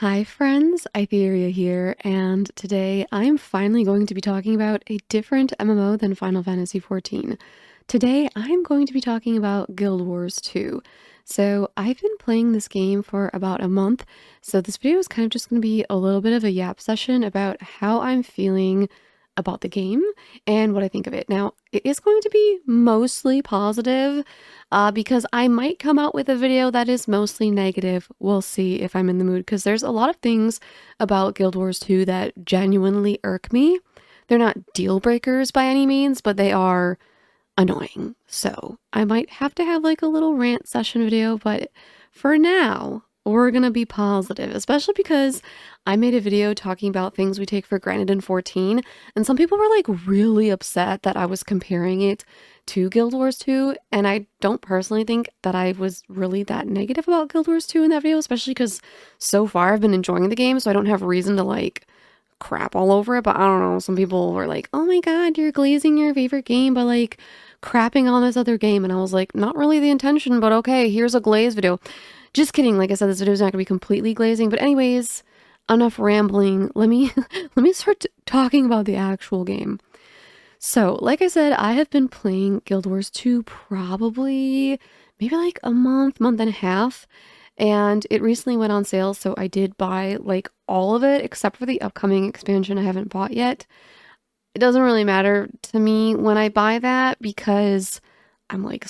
Hi friends, Aitherea here, and today I'm finally going to be talking about a different MMO than Final Fantasy XIV. Today I'm going to be talking about Guild Wars 2. So I've been playing this game for about a month, so this video is kind of just going to be a little bit of a yap session about how I'm feeling about the game and what I think of it. Now, it is going to be mostly positive, because I might come out with a video that is mostly negative. We'll see if I'm in the mood, because there's a lot of things about Guild Wars 2 that genuinely irk me. They're not deal breakers by any means, but they are annoying. So I might have to have like a little rant session video, but for now, we're gonna be positive, especially because I made a video talking about things we take for granted in 14, and some people were like really upset that I was comparing it to Guild Wars 2, and I don't personally think that I was really that negative about Guild Wars 2 in that video, especially because so far I've been enjoying the game, so I don't have reason to like crap all over it. But I don't know, some people were like, oh my god, you're glazing your favorite game by like crapping on this other game, and I was like, not really the intention, but okay, here's a glaze video. Just kidding. Like I said, this video is not gonna be completely glazing, but anyways, enough rambling. Let me let me start talking about the actual game. So, like I said, I have been playing Guild Wars 2 probably maybe like a month and a half, and it recently went on sale, so I did buy like all of it except for the upcoming expansion I haven't bought yet. It doesn't really matter to me when I buy that because I'm like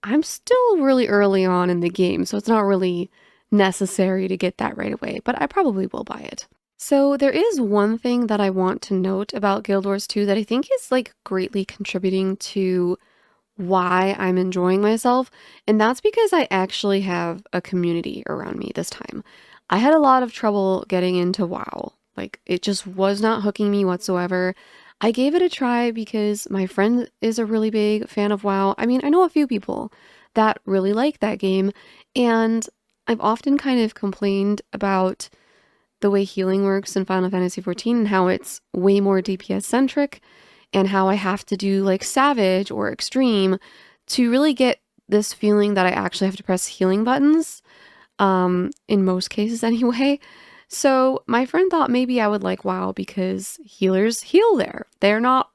I'm still really early on in the game, so it's not really necessary to get that right away, but I probably will buy it. So there is one thing that I want to note about Guild Wars 2 that I think is like greatly contributing to why I'm enjoying myself, and that's because I actually have a community around me this time. I had a lot of trouble getting into WoW. Like, it just was not hooking me whatsoever. I gave it a try because my friend is a really big fan of WoW. I mean, I know a few people that really like that game, and I've often kind of complained about the way healing works in Final Fantasy XIV and how it's way more DPS centric, and how I have to do like Savage or Extreme to really get this feeling that I actually have to press healing buttons, in most cases anyway. So my friend thought maybe I would like WoW because healers heal there. They're not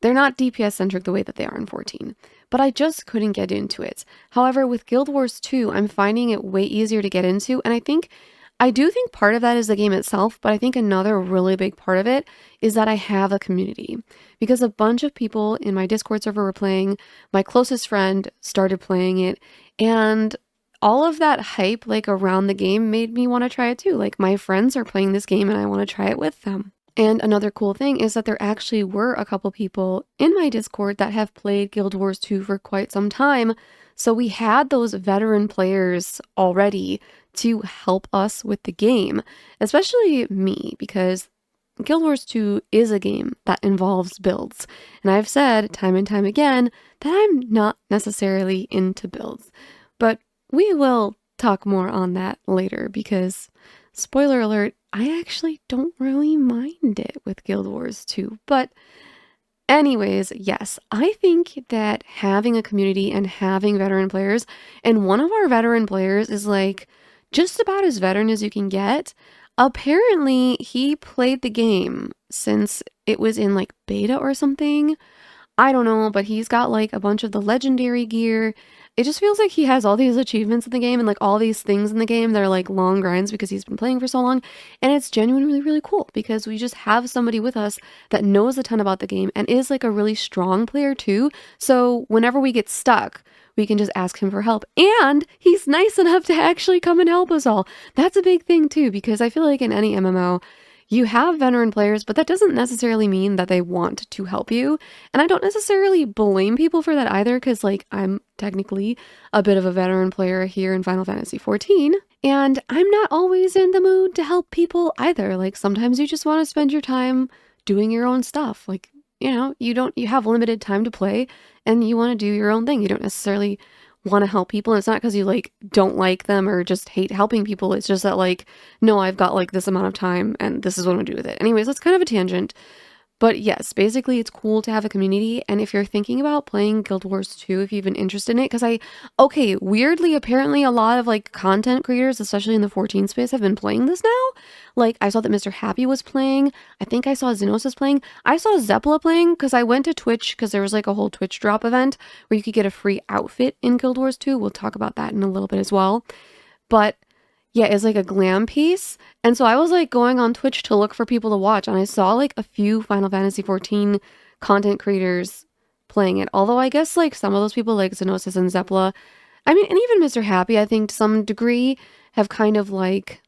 DPS centric the way that they are in 14. But I just couldn't get into it. However, with Guild Wars 2, I'm finding it way easier to get into, and I do think part of that is the game itself, but I think another really big part of it is that I have a community. Because a bunch of people in my Discord server were playing, my closest friend started playing it, and all of that hype like around the game made me want to try it too. Like, my friends are playing this game and I want to try it with them. And another cool thing is that there actually were a couple people in my Discord that have played Guild Wars 2 for quite some time. So we had those veteran players already to help us with the game, especially me, because Guild Wars 2 is a game that involves builds. And I've said time and time again that I'm not necessarily into builds. But we will talk more on that later because, spoiler alert, I actually don't really mind it with Guild Wars 2. But anyways, yes, I think that having a community and having veteran players, and one of our veteran players is like just about as veteran as you can get. Apparently, he played the game since it was in like beta or something. I don't know, but he's got like a bunch of the legendary gear. It just feels like he has all these achievements in the game and like all these things in the game that are like long grinds because he's been playing for so long. And it's genuinely really cool because we just have somebody with us that knows a ton about the game and is like a really strong player too. So whenever we get stuck, we can just ask him for help. And he's nice enough to actually come and help us all. That's a big thing too, because I feel like in any MMO, you have veteran players, but that doesn't necessarily mean that they want to help you. And I don't necessarily blame people for that either, because like I'm technically a bit of a veteran player here in Final Fantasy XIV, and I'm not always in the mood to help people either. Like, sometimes you just want to spend your time doing your own stuff. Like, you have limited time to play and you want to do your own thing. You don't necessarily want to help people, and it's not because you like don't like them or just hate helping people. It's just that like, no, I've got like this amount of time and this is what I'm gonna do with it. Anyways, that's kind of a tangent, But yes, basically it's cool to have a community. And if you're thinking about playing Guild Wars 2, if you've been interested in it, because okay, weirdly, apparently a lot of like content creators, especially in the 14 space, have been playing this now. Like I saw that Mr. Happy was playing. I think I saw Xenos was playing. I saw Zeppela playing because I went to Twitch because there was like a whole Twitch drop event where you could get a free outfit in Guild Wars 2. We'll talk about that in a little bit as well. But yeah, it's like a glam piece. And so I was like going on Twitch to look for people to watch, and I saw like a few Final Fantasy XIV content creators playing it. Although I guess like some of those people like Xenosis and Zeppela, I mean, and even Mr. Happy, I think to some degree have kind of like,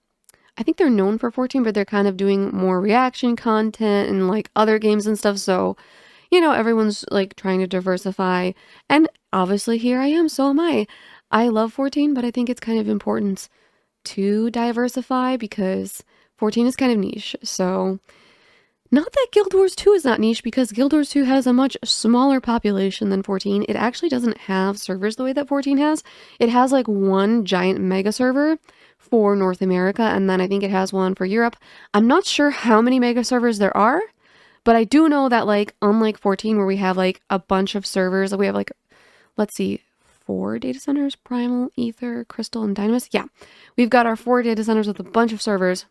I think they're known for 14, but they're kind of doing more reaction content and like other games and stuff. So, you know, everyone's like trying to diversify. And obviously here I am, so am I. I love 14, but I think it's kind of important to diversify because 14 is kind of niche. So not that Guild Wars 2 is not niche, because Guild Wars 2 has a much smaller population than 14. It actually doesn't have servers the way that 14 has. It has like one giant mega server for North America, and then I think it has one for Europe. I'm not sure how many mega servers there are, but I do know that like unlike 14 where we have like a bunch of servers, we have like, let's see, 4 data centers: Primal, Aether, Crystal, and Dynamis. Yeah, we've got our 4 data centers with a bunch of servers.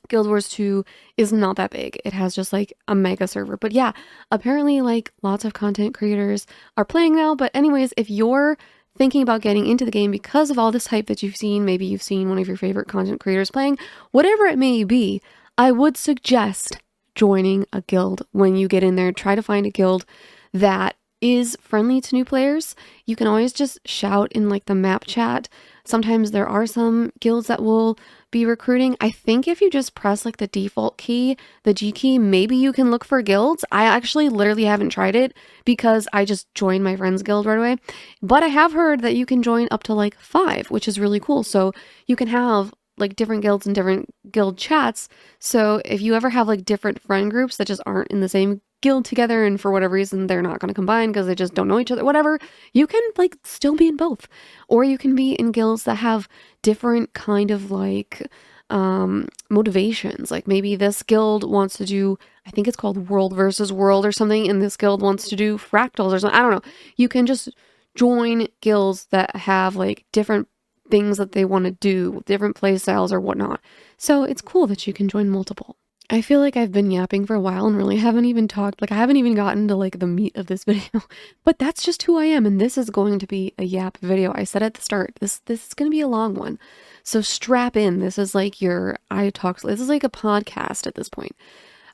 Guild Wars 2 is not that big. It has just like a mega server. But yeah, apparently like lots of content creators are playing now. But anyways, if you're thinking about getting into the game because of all this hype that you've seen, maybe you've seen one of your favorite content creators playing, whatever it may be, I would suggest joining a guild. When you get in there, try to find a guild that is friendly to new players. You can always just shout in like the map chat. Sometimes there are some guilds that will be recruiting. I think if you just press like the default key, the G key, maybe you can look for guilds. I actually literally haven't tried it because I just joined my friend's guild right away. But I have heard that you can join up to like 5, which is really cool. So you can have like different guilds and different guild chats. So if you ever have like different friend groups that just aren't in the same guild together, and for whatever reason they're not going to combine because they just don't know each other, whatever, you can like still be in both. Or you can be in guilds that have different kind of like motivations. Like maybe this guild wants to do, I think it's called world versus world or something, and this guild wants to do fractals or something. I don't know. You can just join guilds that have like different things that they want to do, different play styles or whatnot. So it's cool that you can join multiple. I feel like I've been yapping for a while and really haven't even talked, like I haven't even gotten to like the meat of this video, but that's just who I am, and this is going to be a yap video. I said at the start, this is going to be a long one. So strap in. This is like your this is like a podcast at this point.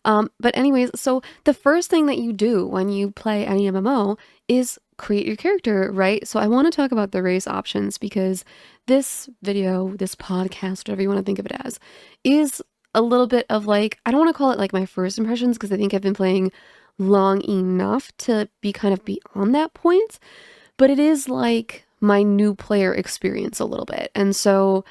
But anyways, so the first thing that you do when you play any MMO is create your character, right? So I want to talk about the race options because this video, this podcast, whatever you want to think of it as, is a little bit of like, I don't want to call it like my first impressions because I think I've been playing long enough to be kind of beyond that point, but it is like my new player experience a little bit. And so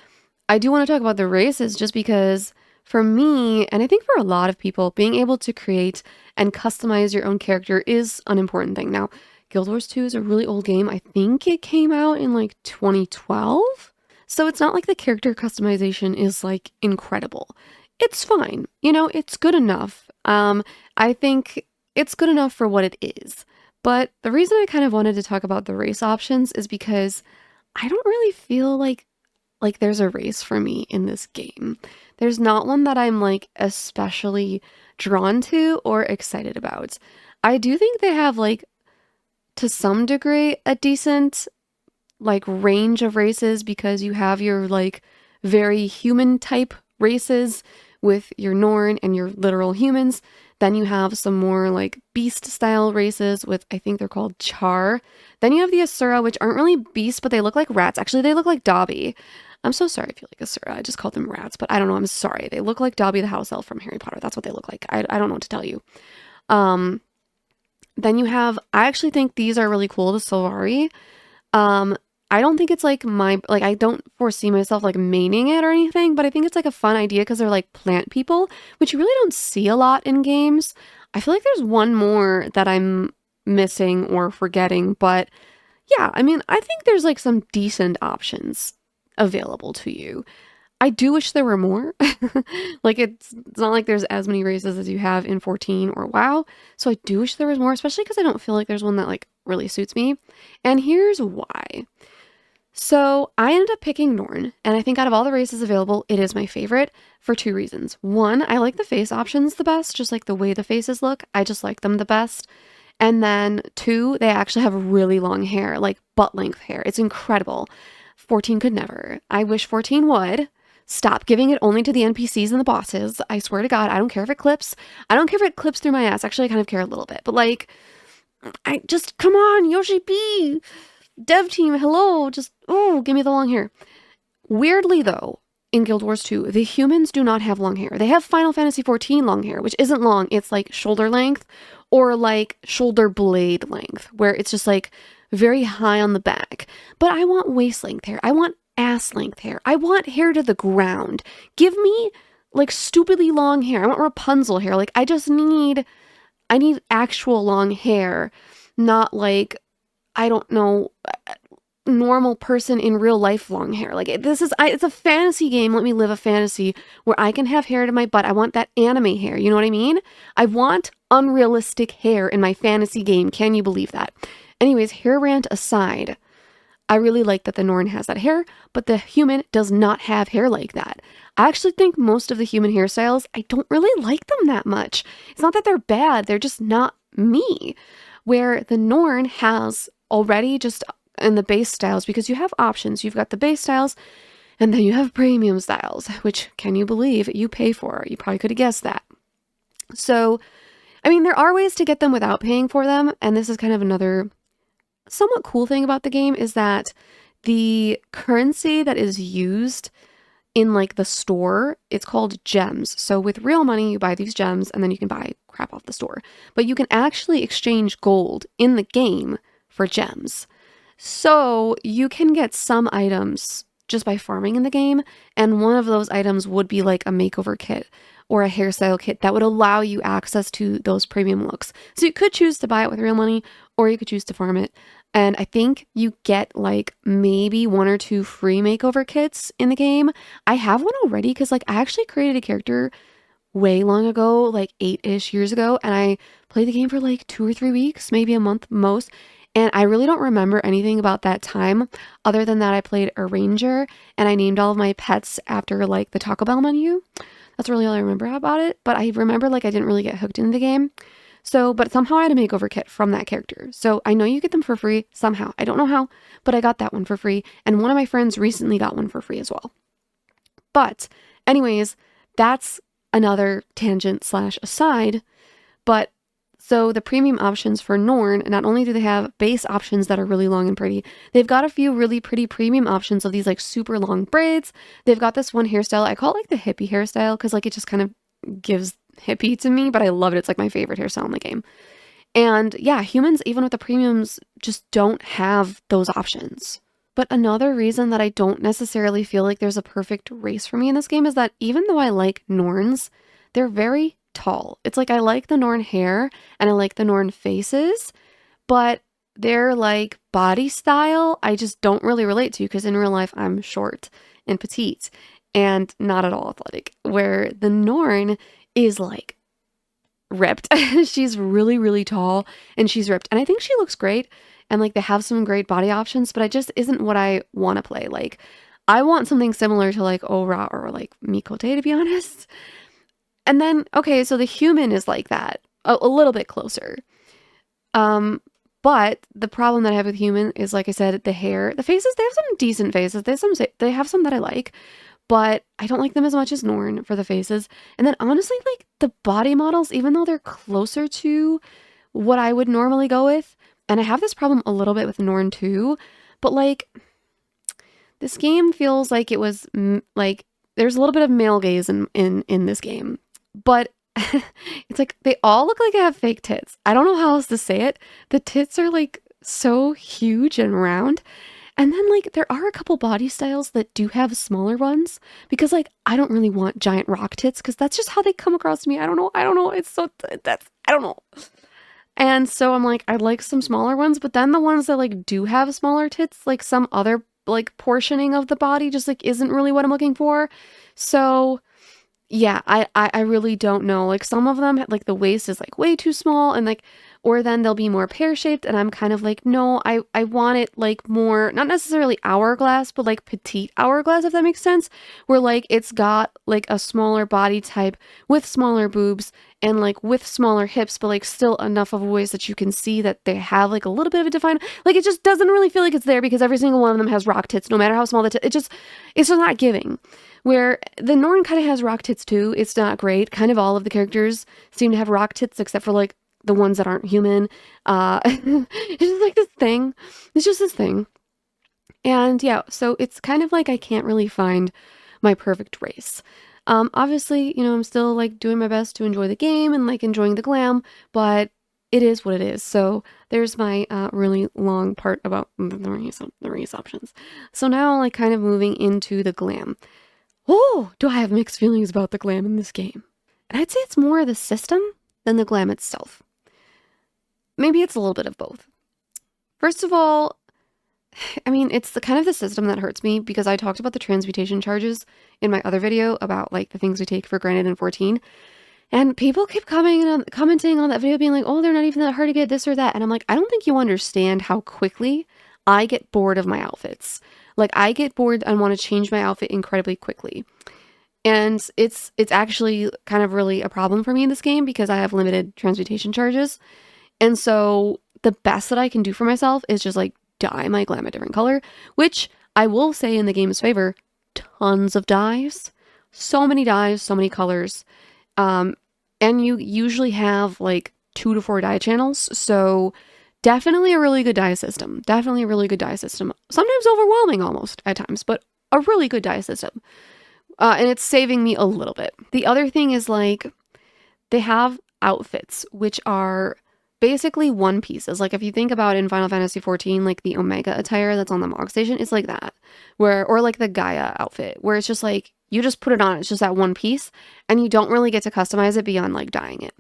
I do want to talk about the races just because for me, and I think for a lot of people, being able to create and customize your own character is an important thing. Now, Guild Wars 2 is a really old game. I think it came out in like 2012. So it's not like the character customization is like incredible. It's fine. You know, it's good enough. I think it's good enough for what it is. But the reason I kind of wanted to talk about the race options is because I don't really feel like there's a race for me in this game. There's not one that I'm like especially drawn to or excited about. I do think they have like to some degree a decent like range of races because you have your like very human type races with your Norn and your literal humans. Then you have some more like beast style races with, I think they're called Char. Then you have the Asura, which aren't really beasts, but they look like rats. Actually, they look like Dobby. I'm so sorry if you like Asura. I just called them rats, but I don't know. I'm sorry. They look like Dobby the house elf from Harry Potter. That's what they look like. I don't know what to tell you. Then you have, I actually think these are really cool, the Solari. I don't think it's like I don't foresee myself like maining it or anything, but I think it's like a fun idea because they're like plant people, which you really don't see a lot in games. I feel like there's one more that I'm missing or forgetting, but yeah, I mean, I think there's like some decent options available to you. I do wish there were more. Like, it's not like there's as many races as you have in 14 or WoW, so I do wish there was more, especially because I don't feel like there's one that, like, really suits me, and here's why. So I ended up picking Norn, and I think out of all the races available, it is my favorite for two reasons. One, I like the face options the best, just like the way the faces look. I just like them the best. And then two, they actually have really long hair, like butt length hair. It's incredible. 14 could never. I wish 14 would. Stop giving it only to the NPCs and the bosses. I swear to God, I don't care if it clips. I don't care if it clips through my ass. Actually, I kind of care a little bit. But like, I just, come on, Yoshi P. Dev team, hello. Just, oh, give me the long hair. Weirdly though, in Guild Wars 2, the humans do not have long hair. They have Final Fantasy XIV long hair, which isn't long. It's like shoulder length or like shoulder blade length, where it's just like very high on the back. But I want waist length hair. I want ass length hair. I want hair to the ground. Give me like stupidly long hair. I want Rapunzel hair. Like I need actual long hair, not like, I don't know, normal person in real life long hair. Like it's a fantasy game. Let me live a fantasy where I can have hair to my butt. I want that anime hair. You know what I mean? I want unrealistic hair in my fantasy game. Can you believe that? Anyways, hair rant aside, I really like that the Norn has that hair, but the human does not have hair like that. I actually think most of the human hairstyles, I don't really like them that much. It's not that they're bad, they're just not me. Where the Norn has already just in the base styles, because you have options. You've got the base styles, and then you have premium styles, which, can you believe, you pay for. You probably could have guessed that. So, I mean, there are ways to get them without paying for them, and this is kind of another somewhat cool thing about the game is that the currency that is used in like the store, it's called gems. So with real money, you buy these gems and then you can buy crap off the store. But you can actually exchange gold in the game for gems. So you can get some items just by farming in the game, and one of those items would be like a makeover kit or a hairstyle kit that would allow you access to those premium looks. So you could choose to buy it with real money, or you could choose to farm it. And I think you get like maybe 1 or 2 free makeover kits in the game. I have one already because like I actually created a character way long ago, like 8-ish years ago, and I played the game for like 2 or 3 weeks, maybe a month most. And I really don't remember anything about that time other than that I played a ranger and I named all of my pets after like the Taco Bell menu. That's really all I remember about it. But I remember like I didn't really get hooked into the game. So, but somehow I had a makeover kit from that character. So I know you get them for free somehow. I don't know how, but I got that one for free. And one of my friends recently got one for free as well. But anyways, that's another tangent / aside. But so the premium options for Norn, not only do they have base options that are really long and pretty, they've got a few really pretty premium options of these like super long braids. They've got this one hairstyle. I call it like the hippie hairstyle because like it just kind of gives hippie to me, but I love it. It's like my favorite hairstyle in the game. And yeah, humans, even with the premiums, just don't have those options. But another reason that I don't necessarily feel like there's a perfect race for me in this game is that even though I like Norns, they're very tall. It's like I like the Norn hair and I like the Norn faces, but their like body style I just don't really relate to because in real life I'm short and petite and not at all athletic, where the Norn is like ripped. She's really, really tall and she's ripped. And I think she looks great. And like they have some great body options, but it just isn't what I want to play. Like I want something similar to like Ora or like Mikote, to be honest. And then, okay, so the human is like that, a little bit closer. But the problem that I have with human is, like I said, the hair, the faces, they have some decent faces. They have some that I like, but I don't like them as much as Norn for the faces. And then honestly, like the body models, even though they're closer to what I would normally go with, and I have this problem a little bit with Norn too, but like this game feels like it was like there's a little bit of male gaze in this game, but it's like they all look like they have fake tits. I don't know how else to say it. The tits are like so huge and round. And then like there are a couple body styles that do have smaller ones because like I don't really want giant rock tits because that's just how they come across to me. I don't know. It's so I don't know. And so I'm like, I'd like some smaller ones, but then the ones that like do have smaller tits, like some other like portioning of the body just like isn't really what I'm looking for. So yeah, I really don't know. Like some of them, like the waist is like way too small and like, or then they'll be more pear-shaped and I'm kind of like, no, I want it like more, not necessarily hourglass, but like petite hourglass, if that makes sense. Where like it's got like a smaller body type with smaller boobs and like with smaller hips, but like still enough of a waist that you can see that they have like a little bit of a defined, like it just doesn't really feel like it's there because every single one of them has rock tits, no matter how small the tit, it's just not giving. Where the Norn kind of has rock tits too. It's not great. Kind of all of the characters seem to have rock tits except for like the ones that aren't human. It's just like this thing. It's just this thing. And yeah, so it's kind of like I can't really find my perfect race. Obviously, you know, I'm still like doing my best to enjoy the game and like enjoying the glam, but it is what it is. So there's my really long part about the race options. So now like kind of moving into the glam. Oh, do I have mixed feelings about the glam in this game? And I'd say it's more the system than the glam itself. Maybe it's a little bit of both. First of all, I mean, it's the kind of the system that hurts me because I talked about the transmutation charges in my other video about like the things we take for granted in 14. And people keep commenting on that video being like, oh, they're not even that hard to get, this or that. And I'm like, I don't think you understand how quickly I get bored of my outfits. Like I get bored and want to change my outfit incredibly quickly. And it's actually kind of really a problem for me in this game because I have limited transmutation charges. And so the best that I can do for myself is just like dye my glam a different color, which I will say in the game's favor, tons of dyes, so many dyes, so many colors. And you usually have like 2 to 4 dye channels. So definitely a really good dye system. Definitely a really good dye system. Sometimes overwhelming almost at times, but a really good dye system. And it's saving me a little bit. The other thing is like they have outfits which are basically one pieces. Like if you think about in Final Fantasy XIV, like the Omega attire that's on the Mog Station, it's like that. Or like the Gaia outfit, where it's just like you just put it on, it's just that one piece, and you don't really get to customize it beyond like dyeing it.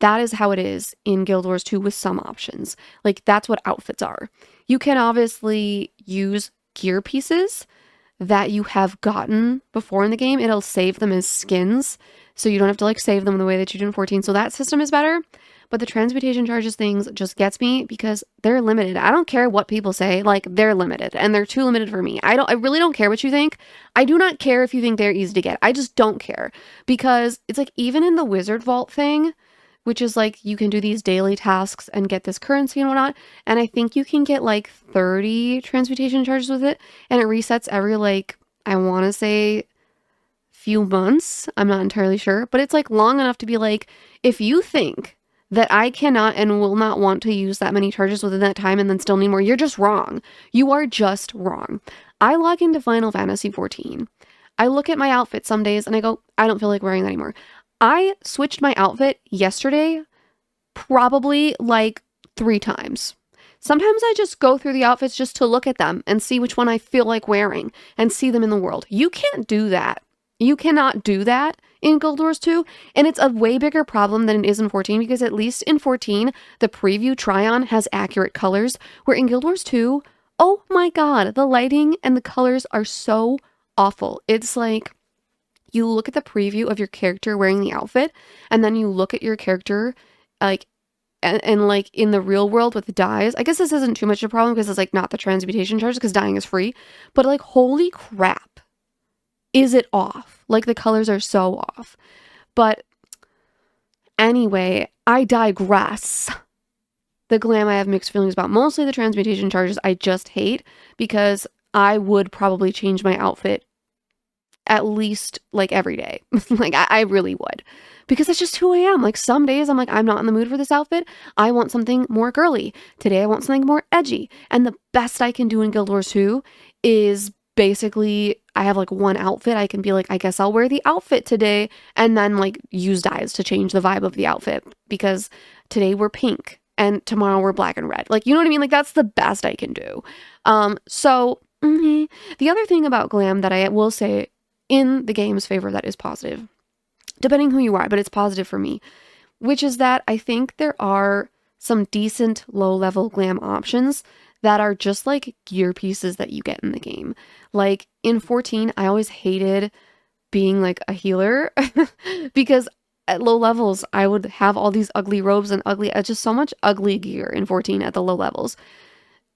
That is how it is in Guild Wars 2 with some options. Like that's what outfits are. You can obviously use gear pieces that you have gotten before in the game. It'll save them as skins, so you don't have to like save them the way that you do in 14. So that system is better. But the transmutation charges things just gets me because they're limited. I don't care what people say, like they're limited and they're too limited for me. I really don't care what you think. I do not care if you think they're easy to get. I just don't care because it's like even in the Wizard Vault thing, which is like you can do these daily tasks and get this currency and whatnot. And I think you can get like 30 transmutation charges with it. And it resets every like, I want to say few months. I'm not entirely sure, but it's like long enough to be like, if you think that I cannot and will not want to use that many charges within that time and then still need more, you're just wrong. You are just wrong. I log into Final Fantasy XIV. I look at my outfit some days and I go, I don't feel like wearing that anymore. I switched my outfit yesterday probably like 3 times. Sometimes I just go through the outfits just to look at them and see which one I feel like wearing and see them in the world. You can't do that. You cannot do that in Guild Wars 2, and it's a way bigger problem than it is in 14 because at least in 14, the preview try-on has accurate colors, where in Guild Wars 2, oh my god, the lighting and the colors are so awful. It's like you look at the preview of your character wearing the outfit, and then you look at your character like and like in the real world with the dyes. I guess this isn't too much of a problem because it's like not the transmutation charges because dyeing is free, but like holy crap, is it off? Like the colors are so off. But anyway, I digress. The glam I have mixed feelings about. Mostly the transmutation charges I just hate because I would probably change my outfit at least like every day. Like I really would. Because that's just who I am. Like some days I'm like, I'm not in the mood for this outfit. I want something more girly. Today I want something more edgy. And the best I can do in Guild Wars 2 is basically I have like one outfit. I can be like, I guess I'll wear the outfit today and then like use dyes to change the vibe of the outfit because today we're pink and tomorrow we're black and red. Like, you know what I mean? Like that's the best I can do. The other thing about glam that I will say in the game's favor that is positive, depending who you are, but it's positive for me, which is that I think there are some decent low-level glam options that are just like gear pieces that you get in the game. Like in 14, I always hated being like a healer because at low levels, I would have all these ugly robes and just so much ugly gear in 14 at the low levels.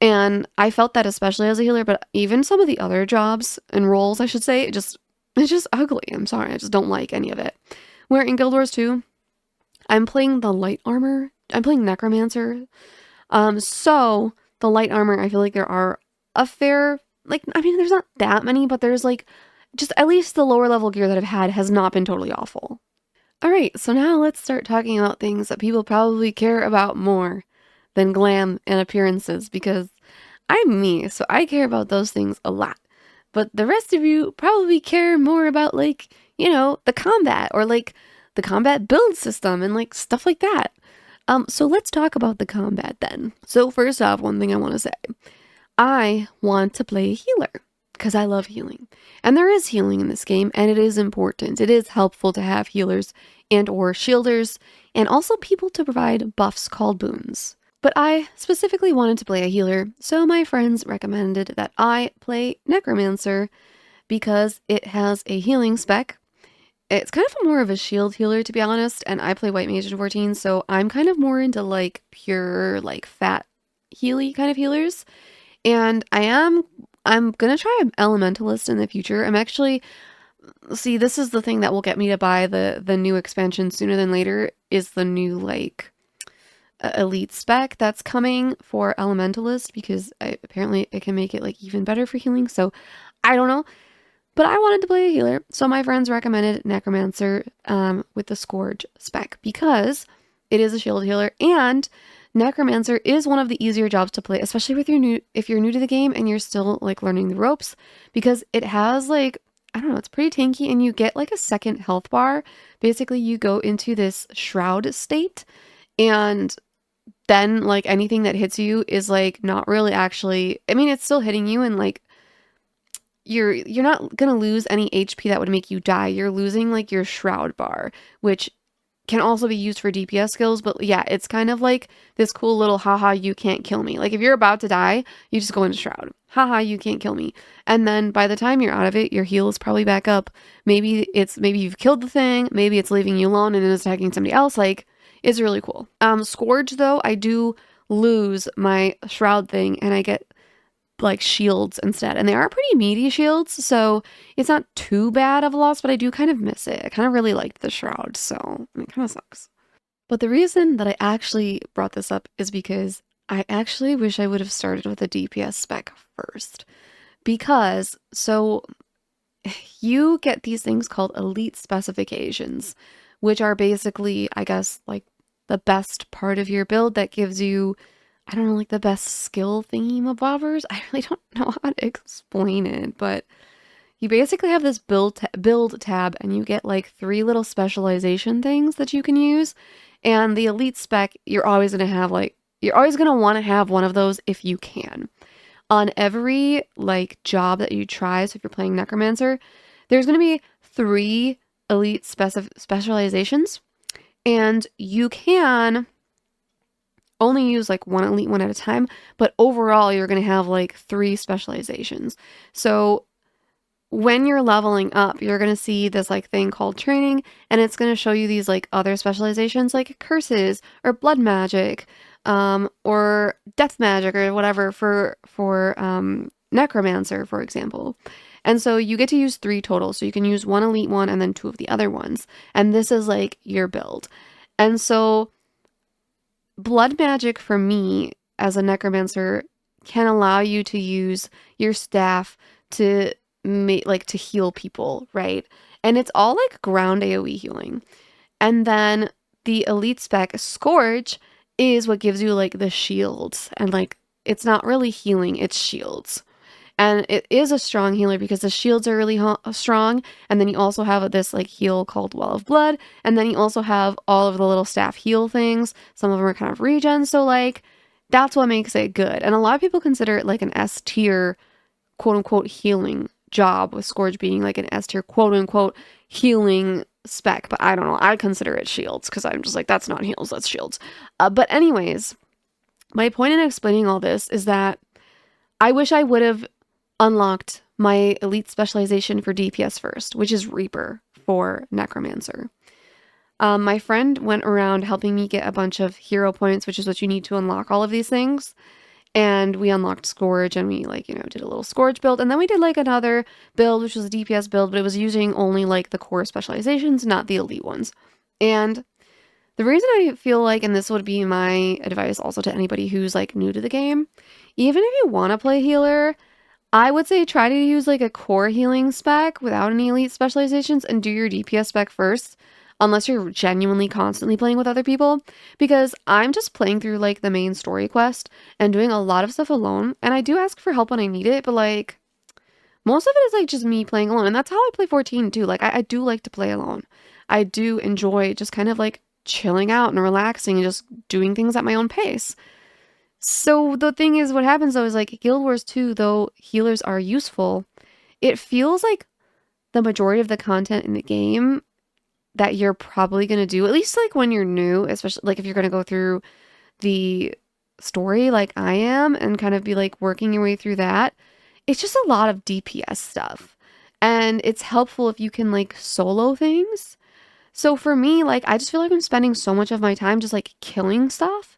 And I felt that especially as a healer, but even some of the other jobs and roles, I should say, it's just ugly. I'm sorry, I just don't like any of it. Where in Guild Wars 2, I'm playing the light armor. I'm playing Necromancer. So the light armor, I feel like there are a fair, like, I mean, there's not that many, but there's like, just at least the lower level gear that I've had has not been totally awful. All right, so now let's start talking about things that people probably care about more than glam and appearances, because I'm me, so I care about those things a lot. But the rest of you probably care more about, like, the combat, or like the combat build system and like stuff like that. So let's talk about the combat then. So first off, one thing I want to say, I want to play a healer because I love healing. And there is healing in this game, and it is important. It is helpful to have healers and or shielders, and also people to provide buffs called boons. But I specifically wanted to play a healer, so my friends recommended that I play Necromancer because it has a healing spec. It's kind of more of a shield healer, to be honest, and I play White Mage in 14, so I'm kind of more into like pure, like fat healy kind of healers. And I'm gonna try an Elementalist in the future. See, this is the thing that will get me to buy the new expansion sooner than later, is the new like elite spec that's coming for Elementalist, because apparently it can make it like even better for healing. So I don't know, but I wanted to play a healer, so my friends recommended Necromancer with the Scourge spec because it is a shield healer, and Necromancer is one of the easier jobs to play, especially if you're new to the game and you're still like learning the ropes, because it has like, I don't know, it's pretty tanky, and you get like a second health bar. Basically, you go into this shroud state, and then like anything that hits you is like not really actually, I mean, it's still hitting you, and like you're not gonna lose any HP that would make you die. You're losing like your shroud bar, which can also be used for DPS skills, but yeah, it's kind of like this cool little haha, you can't kill me. Like if you're about to die, you just go into shroud. Haha, you can't kill me. And then by the time you're out of it, your heal is probably back up. Maybe you've killed the thing, maybe it's leaving you alone and is attacking somebody else. Like, it's really cool. Scourge though, I do lose my shroud thing and I get like shields instead, and they are pretty meaty shields, so it's not too bad of a loss, but I do kind of miss it. I kind of really liked the shroud, so it kind of sucks. But the reason that I actually brought this up is because I actually wish I would have started with a DPS spec first, because so you get these things called elite specifications, which are basically, I guess, like the best part of your build that gives you, I don't know, like the best skill thingamabobbers. I really don't know how to explain it, but you basically have this build tab, and you get like 3 little specialization things that you can use. And the elite spec, you're always going to want to have one of those if you can. On every like job that you try, so if you're playing Necromancer, there's going to be 3 elite specializations, and you can only use like one elite one at a time, but overall you're going to have like 3 specializations. So when you're leveling up, you're going to see this like thing called training, and it's going to show you these like other specializations like curses or blood magic, or death magic or whatever for necromancer, for example. And so you get to use 3 total. So you can use 1 elite one and then 2 of the other ones. And this is like your build. And so blood magic for me as a necromancer can allow you to use your staff to to heal people, right? And it's all like ground AoE healing. And then the elite spec Scourge is what gives you like the shields, and like it's not really healing, it's shields. And it is a strong healer because the shields are really strong, and then you also have this like heal called Well of Blood, and then you also have all of the little staff heal things. Some of them are kind of regen, so like that's what makes it good. And a lot of people consider it like an S tier quote unquote healing job, with Scourge being like an S tier quote unquote healing spec, but I don't know, I consider it shields because I'm just like, that's not heals, that's shields. But anyways, my point in explaining all this is that I wish I would have unlocked my elite specialization for DPS first, which is Reaper for Necromancer. My friend went around helping me get a bunch of hero points, which is what you need to unlock all of these things. And we unlocked Scourge, and we, like, did a little Scourge build. And then we did, like, another build, which was a DPS build, but it was using only, like, the core specializations, not the elite ones. And the reason I feel like, and this would be my advice also to anybody who's, like, new to the game, even if you want to play healer, I would say try to use, like, a core healing spec without any elite specializations and do your DPS spec first, unless you're genuinely constantly playing with other people, because I'm just playing through, like, the main story quest and doing a lot of stuff alone, and I do ask for help when I need it, but, like, most of it is, like, just me playing alone, and that's how I play 14, too. Like, I do like to play alone. I do enjoy just kind of, like, chilling out and relaxing and just doing things at my own pace. So the thing is, what happens, though, is, like, Guild Wars 2, though healers are useful, it feels like the majority of the content in the game that you're probably going to do, at least, like, when you're new, especially, like, if you're going to go through the story like I am and kind of be, like, working your way through that, it's just a lot of DPS stuff. And it's helpful if you can, like, solo things. So for me, like, I just feel like I'm spending so much of my time just, like, killing stuff.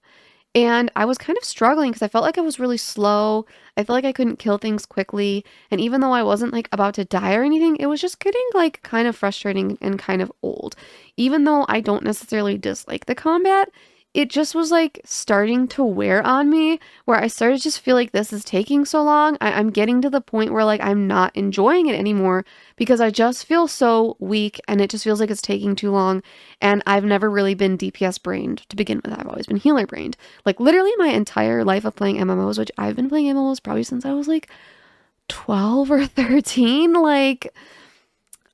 And I was kind of struggling because I felt like I was really slow. I felt like I couldn't kill things quickly. And even though I wasn't, like, about to die or anything, it was just getting, like, kind of frustrating and kind of old. Even though I don't necessarily dislike the combat, it just was, like, starting to wear on me, where I started to just feel like this is taking so long. I'm getting to the point where, like, I'm not enjoying it anymore because I just feel so weak and it just feels like it's taking too long. And I've never really been DPS brained to begin with. I've always been healer brained. Like, literally my entire life of playing MMOs, which I've been playing MMOs probably since I was, like, 12 or 13. Like,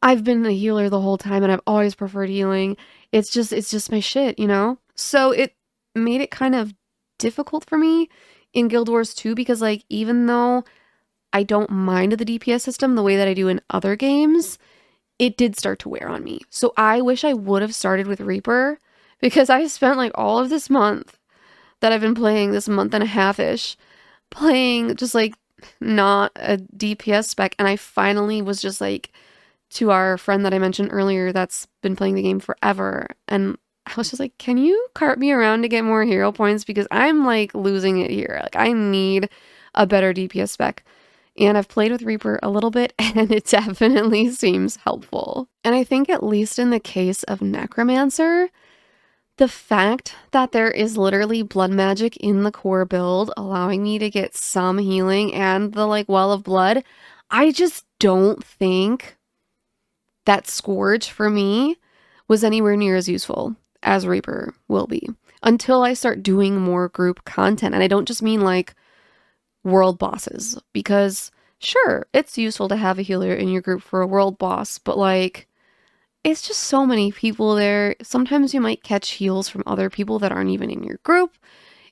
I've been a healer the whole time and I've always preferred healing. It's just my shit, you know? So it made it kind of difficult for me in Guild Wars 2 because, like, even though I don't mind the DPS system the way that I do in other games, it did start to wear on me. So I wish I would have started with Reaper because I spent, like, all of this month that I've been playing, this month and a half-ish, playing just, like, not a DPS spec, and I finally was just, like, to our friend that I mentioned earlier that's been playing the game forever, and I was just like, can you cart me around to get more hero points? Because I'm, like, losing it here. Like, I need a better DPS spec. And I've played with Reaper a little bit, and it definitely seems helpful. And I think, at least in the case of Necromancer, the fact that there is literally blood magic in the core build, allowing me to get some healing and the, like, well of blood, I just don't think that Scourge, for me, was anywhere near as useful as Reaper will be until I start doing more group content. And I don't just mean, like, world bosses, because sure, it's useful to have a healer in your group for a world boss, but, like, it's just so many people there. Sometimes you might catch heals from other people that aren't even in your group.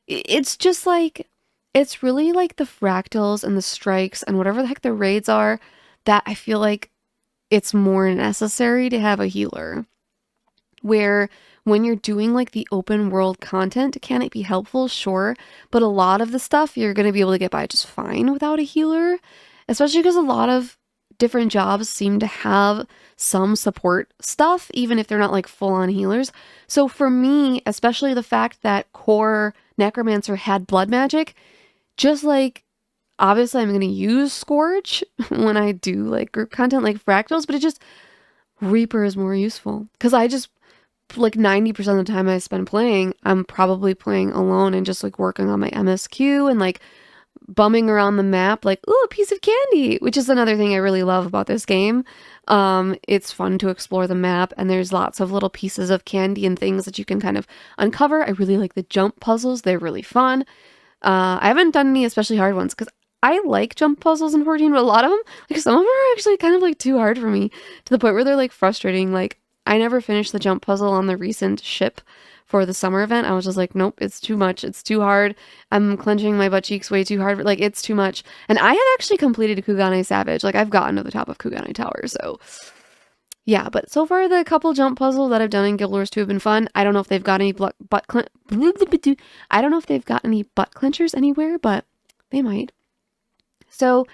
It's just, like, it's really, like, the fractals and the strikes and whatever the heck the raids are that I feel like it's more necessary to have a healer. Where when you're doing, like, the open world content, can it be helpful? Sure. But a lot of the stuff you're going to be able to get by just fine without a healer, especially because a lot of different jobs seem to have some support stuff, even if they're not, like, full-on healers. So for me, especially the fact that core Necromancer had blood magic, just, like, obviously I'm going to use Scourge when I do, like, group content like fractals, but it just, Reaper is more useful because I just, like, 90% of the time I spend playing, I'm probably playing alone and just, like, working on my MSQ and, like, bumming around the map, like, ooh, a piece of candy, which is another thing I really love about this game. It's fun to explore the map, and there's lots of little pieces of candy and things that you can kind of uncover. I really like the jump puzzles. They're really fun. I haven't done any especially hard ones because I like jump puzzles in 14, but a lot of them, like, some of them are actually kind of, like, too hard for me to the point where they're, like, frustrating. Like, I never finished the jump puzzle on the recent ship for the summer event. I was just like, nope, it's too much. It's too hard. I'm clenching my butt cheeks way too hard. Like, it's too much. And I have actually completed Kugane Savage. Like, I've gotten to the top of Kugane Tower, so yeah. But so far, the couple jump puzzles that I've done in Guild Wars 2 have been fun. I don't know if they've got any I don't know if they've got any butt clenchers anywhere, but they might. So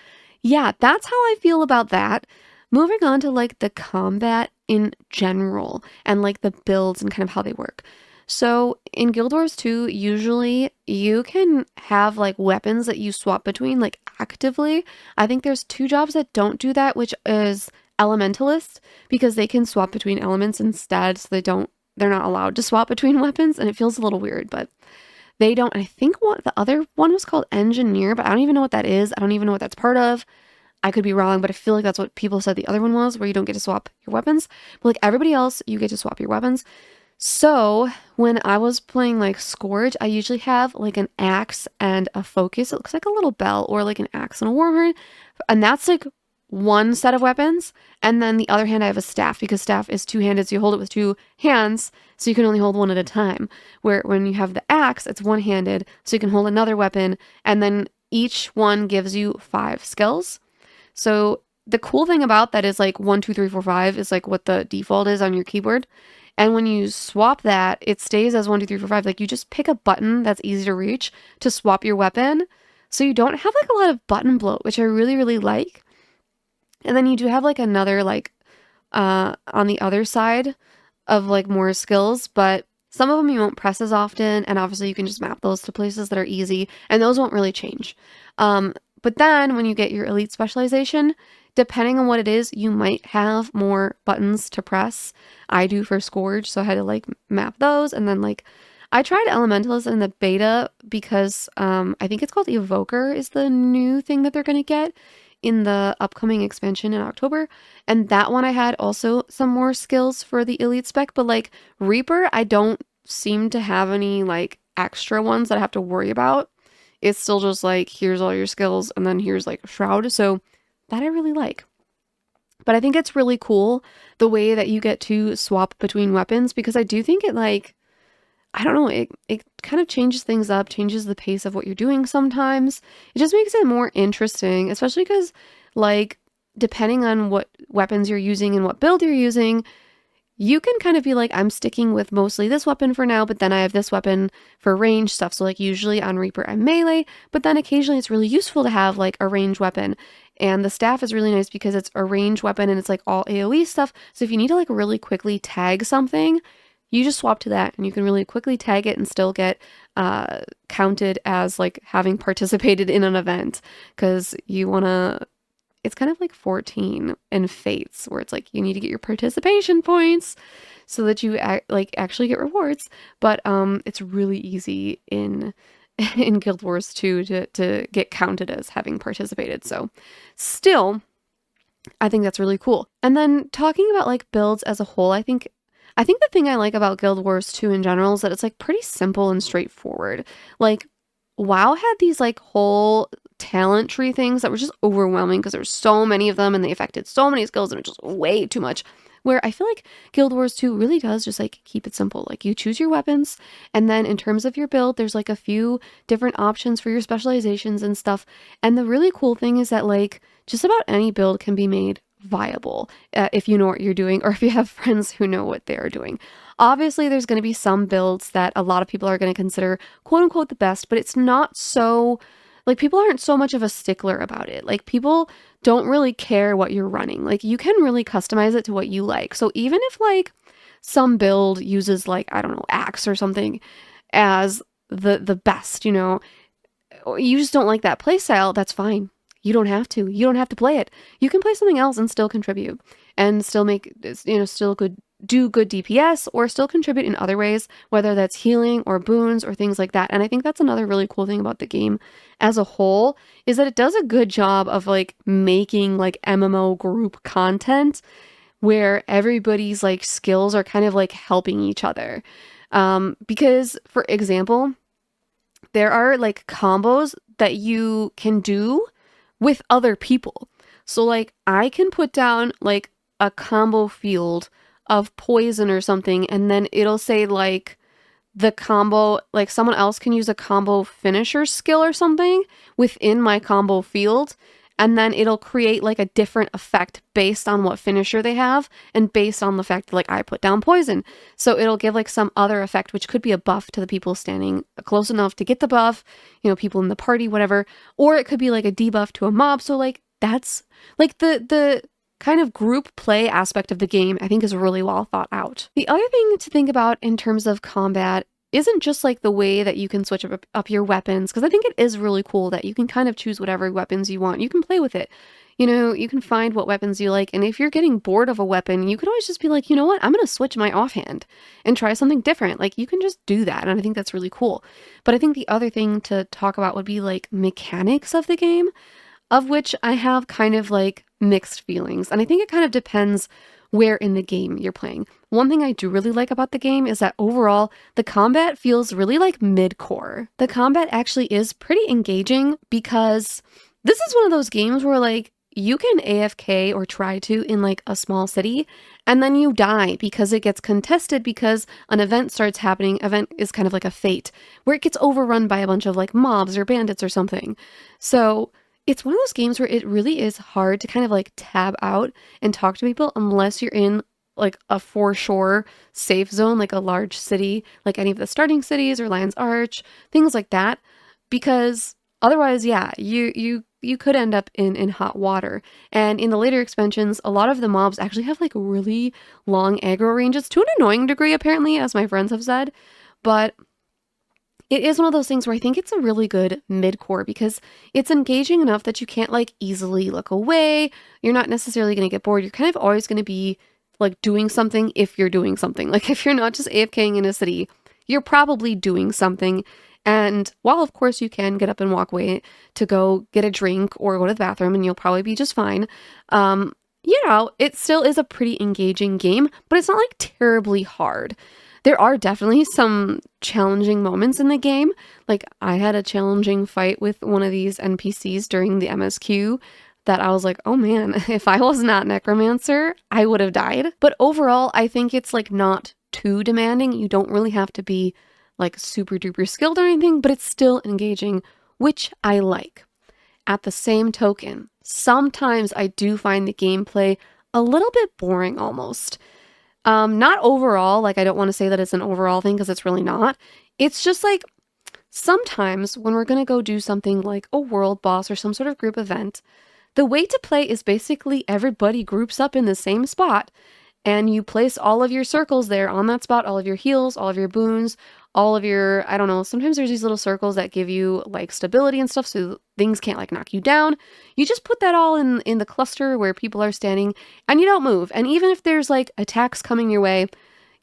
yeah, that's how I feel about that. Moving on to like the combat in general and like the builds and kind of how they work. So in Guild Wars 2, usually you can have like weapons that you swap between like actively. I think there's two jobs that don't do that, which is Elementalist, because they can swap between elements instead, so they're not allowed to swap between weapons, and it feels a little weird, but they don't. I think what the other one was called Engineer, but I don't even know what that is. I don't even know what that's part of. I could be wrong, but I feel like that's what people said the other one was, where you don't get to swap your weapons. But like everybody else, you get to swap your weapons. So when I was playing like Scourge, I usually have like an axe and a focus. It looks like a little bell, or like an axe and a warhorn. And that's like one set of weapons. And then the other hand, I have a staff, because staff is two-handed. So you hold it with two hands. So you can only hold one at a time. Where when you have the axe, it's one-handed. So you can hold another weapon. And then each one gives you 5 skills. So the cool thing about that is like 1, 2, 3, 4, 5 is like what the default is on your keyboard. And when you swap that, it stays as 1, 2, 3, 4, 5. Like you just pick a button that's easy to reach to swap your weapon. So you don't have like a lot of button bloat, which I really, really like. And then you do have like another like on the other side of like more skills, but some of them you won't press as often. And obviously you can just map those to places that are easy, and those won't really change. But then when you get your elite specialization, depending on what it is, you might have more buttons to press. I do for Scourge, so I had to like map those. And then like I tried Elementalist in the beta because I think it's called Evoker is the new thing that they're going to get in the upcoming expansion in October. And that one I had also some more skills for the elite spec, but like Reaper, I don't seem to have any like extra ones that I have to worry about. It's still just like, here's all your skills, and then here's like Shroud. So that I really like. But I think it's really cool the way that you get to swap between weapons, because I do think it like, I don't know, it kind of changes things up, changes the pace of what you're doing sometimes. It just makes it more interesting, especially because like depending on what weapons you're using and what build you're using, you can kind of be like, I'm sticking with mostly this weapon for now, but then I have this weapon for range stuff. So like usually on Reaper, I'm melee, but then occasionally it's really useful to have like a range weapon. And the staff is really nice because it's a range weapon and it's like all AoE stuff. So if you need to like really quickly tag something, you just swap to that and you can really quickly tag it and still get counted as like having participated in an event, because you want to, it's kind of like 14 in Fates, where it's like you need to get your participation points so that you actually get rewards. But it's really easy in Guild Wars 2 to get counted as having participated. So still, I think that's really cool. And then talking about like builds as a whole, I think the thing I like about Guild Wars 2 in general is that it's like pretty simple and straightforward. Like WoW had these like whole talent tree things that were just overwhelming because there's so many of them and they affected so many skills and it was just way too much. Where I feel like Guild Wars 2 really does just like keep it simple. Like you choose your weapons, and then in terms of your build, there's like a few different options for your specializations and stuff. And the really cool thing is that like just about any build can be made viable if you know what you're doing, or if you have friends who know what they are doing. Obviously, there's going to be some builds that a lot of people are going to consider quote unquote the best, but it's not so, like people aren't so much of a stickler about it. Like people don't really care what you're running. Like you can really customize it to what you like. So even if like some build uses like, I don't know, Axe or something as the best, you know, you just don't like that playstyle, that's fine. You don't have to. You don't have to play it. You can play something else and still contribute and still make, you know, still do good DPS, or still contribute in other ways, whether that's healing or boons or things like that. And I think that's another really cool thing about the game as a whole, is that it does a good job of like making like MMO group content where everybody's like skills are kind of like helping each other. Because for example, there are like combos that you can do with other people. So like I can put down like a combo field of poison or something, and then it'll say like the combo, like someone else can use a combo finisher skill or something within my combo field, and then it'll create like a different effect based on what finisher they have and based on the fact that like I put down poison. So it'll give like some other effect, which could be a buff to the people standing close enough to get the buff, you know, people in the party, whatever, or it could be like a debuff to a mob. So like that's like the kind of group play aspect of the game, I think, is really well thought out. The other thing to think about in terms of combat isn't just like the way that you can switch up your weapons, because I think it is really cool that you can kind of choose whatever weapons you want. You can play with it. You know, you can find what weapons you like, and if you're getting bored of a weapon, you could always just be like, you know what, I'm going to switch my offhand and try something different. Like, you can just do that, and I think that's really cool. But I think the other thing to talk about would be like mechanics of the game, of which I have kind of like mixed feelings. And I think it kind of depends where in the game you're playing. One thing I do really like about the game is that overall, the combat feels really like mid-core. The combat actually is pretty engaging because this is one of those games where like you can AFK or try to in like a small city, and then you die because it gets contested because an event starts happening. Event is kind of like a fate where it gets overrun by a bunch of like mobs or bandits or something. So it's one of those games where it really is hard to kind of like tab out and talk to people unless you're in like a foreshore safe zone, like a large city, like any of the starting cities or Lion's Arch, things like that. Because otherwise, yeah, you could end up in hot water. And in the later expansions, a lot of the mobs actually have like really long aggro ranges to an annoying degree, apparently, as my friends have said. But it is one of those things where I think it's a really good mid-core because it's engaging enough that you can't like easily look away. You're not necessarily going to get bored. You're kind of always going to be like doing something if you're doing something. Like if you're not just AFKing in a city, you're probably doing something. And while of course you can get up and walk away to go get a drink or go to the bathroom and you'll probably be just fine, you know, it still is a pretty engaging game, but it's not like terribly hard. There are definitely some challenging moments in the game. Like I had a challenging fight with one of these NPCs during the MSQ that I was like, oh man, if I was not Necromancer, I would have died. But overall, I think it's like not too demanding. You don't really have to be like super duper skilled or anything, but it's still engaging, which I like. At the same token, sometimes I do find the gameplay a little bit boring almost. Not overall, like I don't want to say that it's an overall thing because it's really not. It's just like sometimes when we're going to go do something like a world boss or some sort of group event, the way to play is basically everybody groups up in the same spot and you place all of your circles there on that spot, all of your heals, all of your boons, all of your, I don't know, sometimes there's these little circles that give you like stability and stuff so things can't like knock you down. You just put that all in the cluster where people are standing and you don't move. And even if there's like attacks coming your way,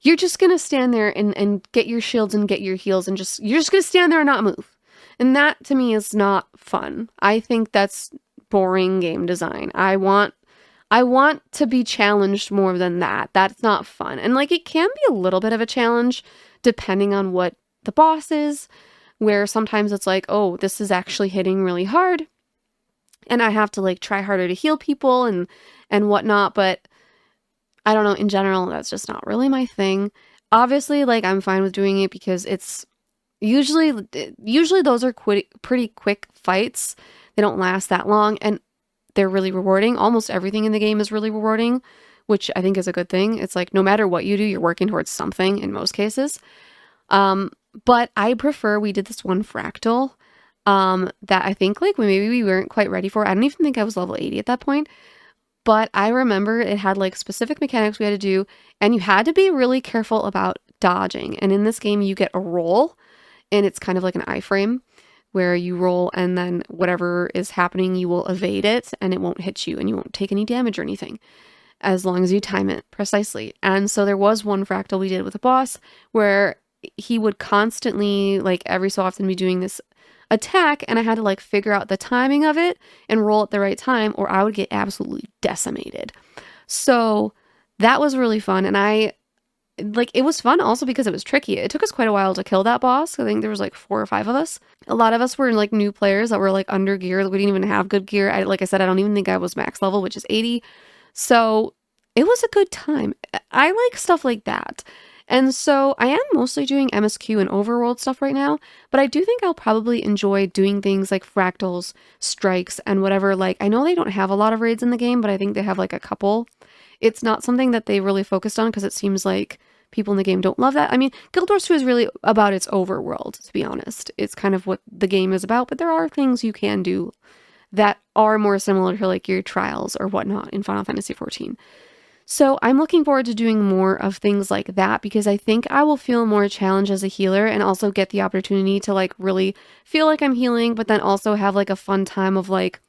you're just going to stand there and get your shields and get your heals and you're just going to stand there and not move. And that to me is not fun. I think that's boring game design. I want to be challenged more than that. That's not fun. And like it can be a little bit of a challenge depending on what the boss is, where sometimes it's like, oh, this is actually hitting really hard and I have to like try harder to heal people and whatnot. But I don't know, in general, that's just not really my thing. Obviously, like I'm fine with doing it because it's usually those are pretty quick fights. They don't last that long and they're really rewarding. Almost everything in the game is really rewarding, which I think is a good thing. It's like no matter what you do, you're working towards something in most cases. But I prefer, we did this one fractal that I think like maybe we weren't quite ready for. I don't even think I was level 80 at that point. But I remember it had like specific mechanics we had to do, and you had to be really careful about dodging. And in this game, you get a roll, and it's kind of like an iframe where you roll and then whatever is happening, you will evade it and it won't hit you and you won't take any damage or anything as long as you time it precisely. And so there was one fractal we did with a boss where he would constantly, like every so often, be doing this attack, and I had to like figure out the timing of it and roll at the right time or I would get absolutely decimated. So that was really fun, and it was fun also because it was tricky. It took us quite a while to kill that boss. I think there was like 4 or 5 of us. A lot of us were like new players that were like under gear. We didn't even have good gear. Like I said, I don't even think I was max level, which is 80. So it was a good time. I like stuff like that. And so I am mostly doing MSQ and overworld stuff right now, but I do think I'll probably enjoy doing things like fractals, strikes, and whatever. Like, I know they don't have a lot of raids in the game, but I think they have like a couple. It's not something that they really focused on because it seems like people in the game don't love that. I mean, Guild Wars 2 is really about its overworld, to be honest. It's kind of what the game is about, but there are things you can do that are more similar to like your trials or whatnot in Final Fantasy XIV. So I'm looking forward to doing more of things like that because I think I will feel more challenged as a healer and also get the opportunity to like really feel like I'm healing, but then also have like a fun time of like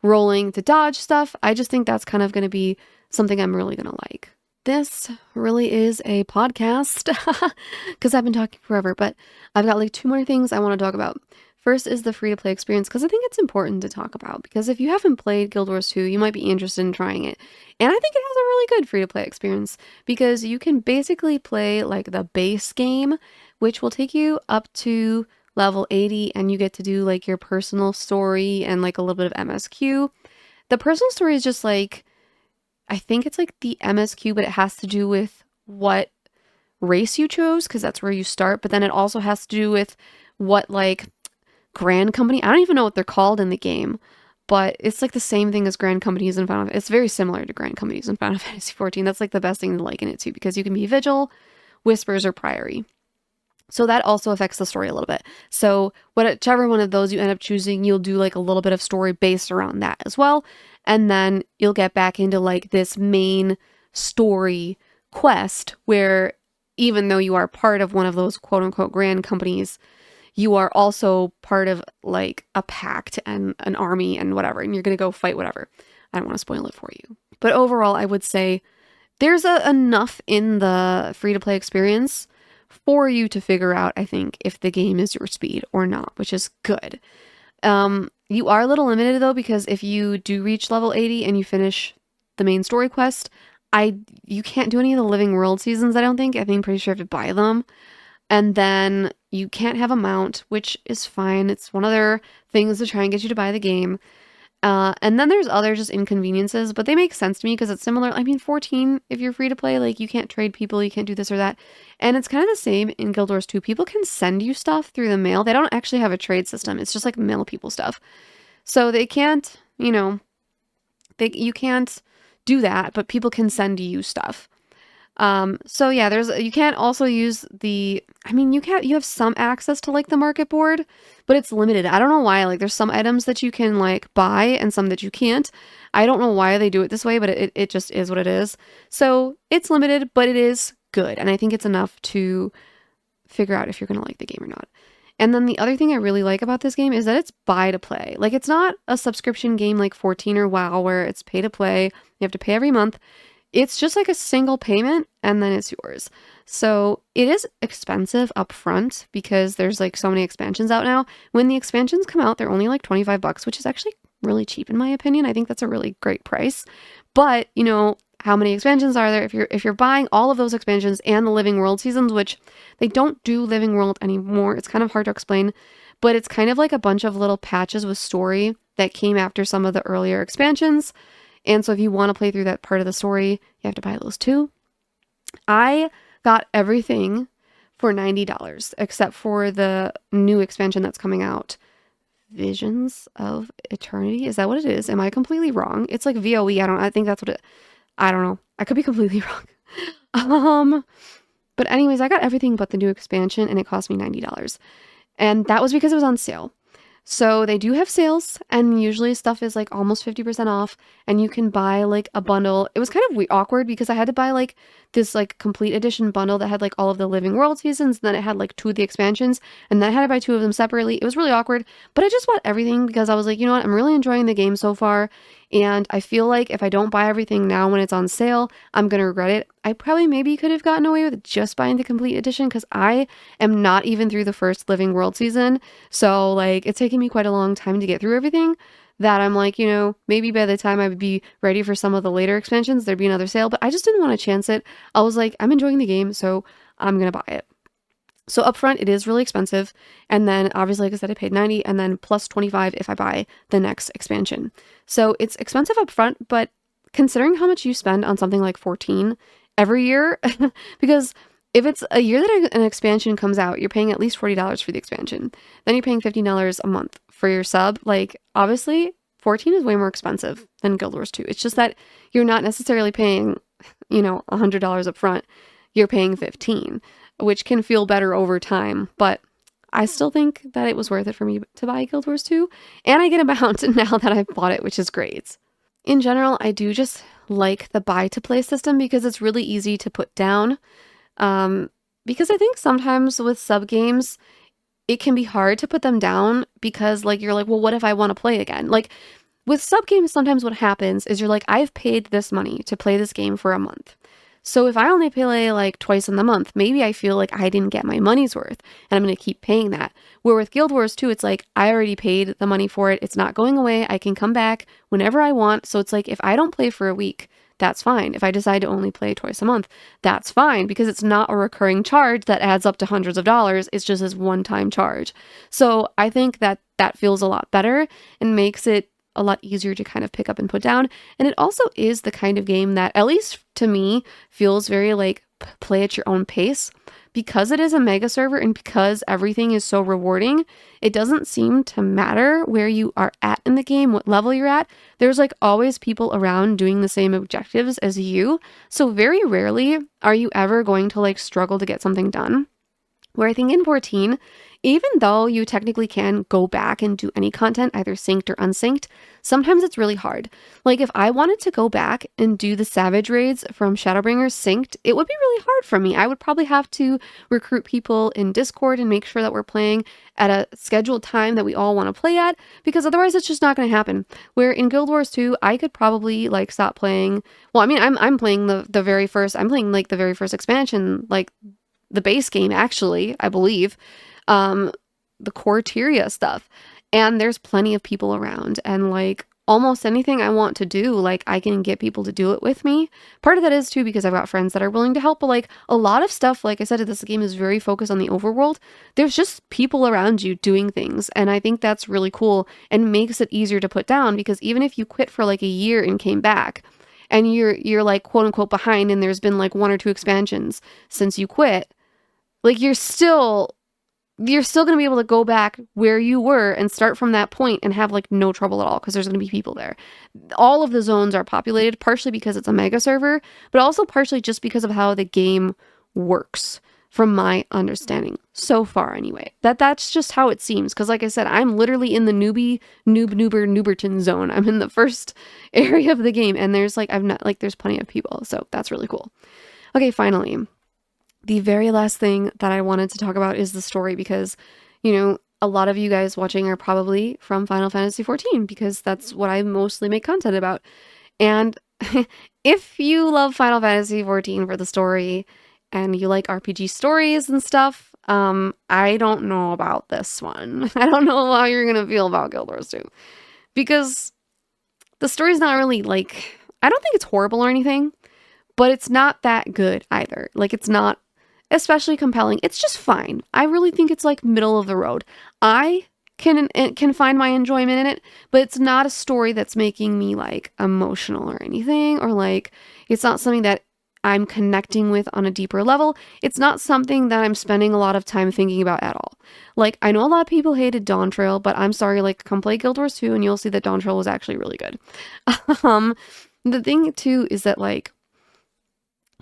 rolling to dodge stuff. I just think that's kind of going to be something I'm really going to like. This really is a podcast because I've been talking forever, but I've got like 2 more things I want to talk about. First is the free-to-play experience, because I think it's important to talk about, because if you haven't played Guild Wars 2, you might be interested in trying it. And I think it has a really good free-to-play experience, because you can basically play like the base game, which will take you up to level 80, and you get to do like your personal story and like a little bit of MSQ. The personal story is just like, I think it's like the MSQ, but it has to do with what race you chose, because that's where you start, but then it also has to do with what like Grand Company, I don't even know what they're called in the game, but it's like the same thing as Grand Companies in Final Fantasy. It's very similar to Grand Companies in Final Fantasy XIV. That's like the best thing to liken it to, because you can be Vigil, Whispers, or Priory. So that also affects the story a little bit. So whichever one of those you end up choosing, you'll do like a little bit of story based around that as well. And then you'll get back into like this main story quest where even though you are part of one of those quote unquote Grand Companies, you are also part of like a pact and an army and whatever, and you're going to go fight whatever. I don't want to spoil it for you. But overall, I would say there's enough in the free-to-play experience for you to figure out, I think, if the game is your speed or not, which is good. You are a little limited though, because if you do reach level 80 and you finish the main story quest, you can't do any of the Living World seasons, I don't think. I think I'm pretty sure you have to buy them. And then you can't have a mount, which is fine. It's one of their things to try and get you to buy the game. And then there's other just inconveniences, but they make sense to me because it's similar. I mean, 14, if you're free to play, like you can't trade people, you can't do this or that. And it's kind of the same in Guild Wars 2. People can send you stuff through the mail. They don't actually have a trade system. It's just like mail people stuff. So they can't, you can't do that, but people can send you stuff. So yeah, you can't also use you have some access to like the market board, but it's limited. I don't know why, like there's some items that you can like buy and some that you can't. I don't know why they do it this way, but it just is what it is. So it's limited, but it is good. And I think it's enough to figure out if you're going to like the game or not. And then the other thing I really like about this game is that it's buy to play. Like it's not a subscription game like 14 or WoW where it's pay to play. You have to pay every month. It's just like a single payment and then it's yours. So it is expensive up front because there's like so many expansions out now. When the expansions come out, they're only like $25, which is actually really cheap in my opinion. I think that's a really great price. But, how many expansions are there? If you're buying all of those expansions and the Living World seasons, which they don't do Living World anymore, it's kind of hard to explain, but it's kind of like a bunch of little patches with story that came after some of the earlier expansions. And so if you want to play through that part of the story, you have to buy those too. I got everything for $90, except for the new expansion that's coming out. Visions of Eternity? Is that what it is? Am I completely wrong? It's like VOE. I think that's what I don't know. I could be completely wrong. But anyways, I got everything but the new expansion and it cost me $90. And that was because it was on sale. So they do have sales, and usually stuff is like almost 50% off, and you can buy like a bundle. It was kind of awkward because I had to buy like this like complete edition bundle that had like all of the Living World seasons, and then it had like 2 of the expansions, and then I had to buy 2 of them separately. It was really awkward, but I just bought everything because I was like, you know what, I'm really enjoying the game so far, and I feel like if I don't buy everything now when it's on sale, I'm gonna regret it. I probably maybe could have gotten away with just buying the complete edition because I am not even through the first Living World season. So like it's taking me quite a long time to get through everything that I'm like, maybe by the time I would be ready for some of the later expansions, there'd be another sale, but I just didn't want to chance it. I was like, I'm enjoying the game, so I'm going to buy it. So upfront, it is really expensive. And then obviously, like I said, I paid $90 and then plus $25 if I buy the next expansion. So it's expensive upfront, but considering how much you spend on something like 14 every year, because if it's a year that an expansion comes out, you're paying at least $40 for the expansion. Then you're paying $15 a month for your sub. Like, obviously, 14 is way more expensive than Guild Wars 2. It's just that you're not necessarily paying, $100 up front. You're paying 15, which can feel better over time. But I still think that it was worth it for me to buy Guild Wars 2. And I get a bounce now that I've bought it, which is great. In general, I do just like the buy to play system because it's really easy to put down. Because I think sometimes with sub games, it can be hard to put them down because you're like, well, what if I want to play again? Like with sub games, sometimes what happens is you're like, I've paid this money to play this game for a month. So if I only play like twice in the month, maybe I feel like I didn't get my money's worth and I'm going to keep paying that. Where with Guild Wars 2, it's like, I already paid the money for it. It's not going away. I can come back whenever I want. So it's like, if I don't play for a week, that's fine. If I decide to only play twice a month, that's fine because it's not a recurring charge that adds up to hundreds of dollars. It's just this one-time charge. So I think that that feels a lot better and makes it a lot easier to kind of pick up and put down. And it also is the kind of game that, at least to me, feels very like play at your own pace. Because it is a mega server and because everything is so rewarding, it doesn't seem to matter where you are at in the game, what level you're at. There's like always people around doing the same objectives as you. So very rarely are you ever going to like struggle to get something done. Where I think in 14, even though you technically can go back and do any content, either synced or unsynced, sometimes it's really hard. Like if I wanted to go back and do the Savage raids from Shadowbringers synced, it would be really hard for me. I would probably have to recruit people in Discord and make sure that we're playing at a scheduled time that we all want to play at, because otherwise it's just not going to happen. Where in Guild Wars 2, I could probably like stop playing. Well, I mean, I'm playing the very first, I'm playing like the very first expansion, like the base game, actually, I believe, the core Aitherea stuff. And there's plenty of people around, and like almost anything I want to do, like I can get people to do it with me. Part of that is too because I've got friends that are willing to help, but like a lot of stuff, like I said, this game is very focused on the overworld. There's just people around you doing things, and I think that's really cool and makes it easier to put down, because even if you quit for like a year and came back, and you're like quote unquote behind, and there's been like 1 or 2 expansions since you quit, like you're still going to be able to go back where you were and start from that point and have like no trouble at all, because there's going to be people there. All of the zones are populated, partially because it's a mega server, but also partially just because of how the game works, from my understanding so far anyway. That's just how it seems, because like I said, I'm literally in the Newberton zone. I'm in the first area of the game, and there's plenty of people, so that's really cool. Okay, finally, the very last thing that I wanted to talk about is the story, because, a lot of you guys watching are probably from Final Fantasy XIV, because that's what I mostly make content about. And if you love Final Fantasy XIV for the story, and you like RPG stories and stuff, I don't know about this one. I don't know how you're going to feel about Guild Wars 2. Because the story's not really like, I don't think it's horrible or anything, but it's not that good either. Like, it's not especially compelling. It's just fine. I really think it's like middle of the road. I can find my enjoyment in it, but it's not a story that's making me like emotional or anything, or like it's not something that I'm connecting with on a deeper level. It's not something that I'm spending a lot of time thinking about at all. Like, I know a lot of people hated Dawn Trail, but I'm sorry, like, come play Guild Wars 2 and you'll see that Dawn Trail was actually really good. The thing too is that, like,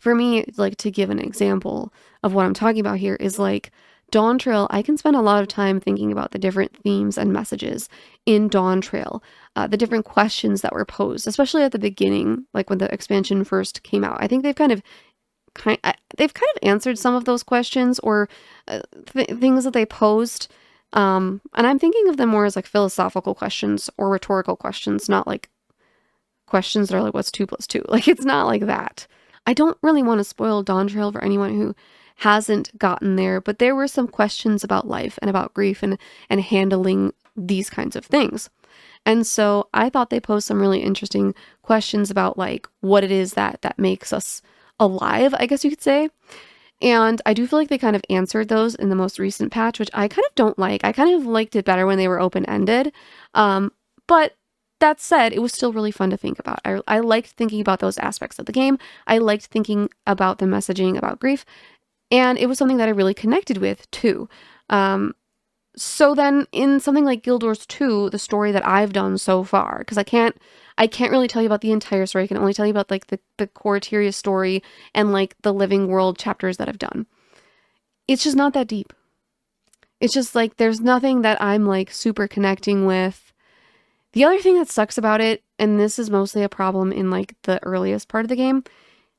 for me, like, to give an example of what I'm talking about here is like Dawn Trail, I can spend a lot of time thinking about the different themes and messages in Dawn Trail, the different questions that were posed, especially at the beginning, like when the expansion first came out. I think they've kind of answered some of those questions, or things that they posed. And I'm thinking of them more as like philosophical questions or rhetorical questions, not like questions that are like, what's 2 + 2? Like, it's not like that. I don't really want to spoil Dawn Trail for anyone who hasn't gotten there, but there were some questions about life and about grief and handling these kinds of things. And so I thought they posed some really interesting questions about like what it is that makes us alive, I guess you could say. And I do feel like they kind of answered those in the most recent patch, which I kind of don't like. I kind of liked it better when they were open-ended. But that said, it was still really fun to think about. I liked thinking about those aspects of the game. I liked thinking about the messaging about grief. And it was something that I really connected with too. So then in something like Guild Wars 2, the story that I've done so far, because I can't really tell you about the entire story. I can only tell you about like the core Aitherea story and like the living world chapters that I've done. It's just not that deep. It's just like there's nothing that I'm like super connecting with. The other thing that sucks about it, and this is mostly a problem in like the earliest part of the game,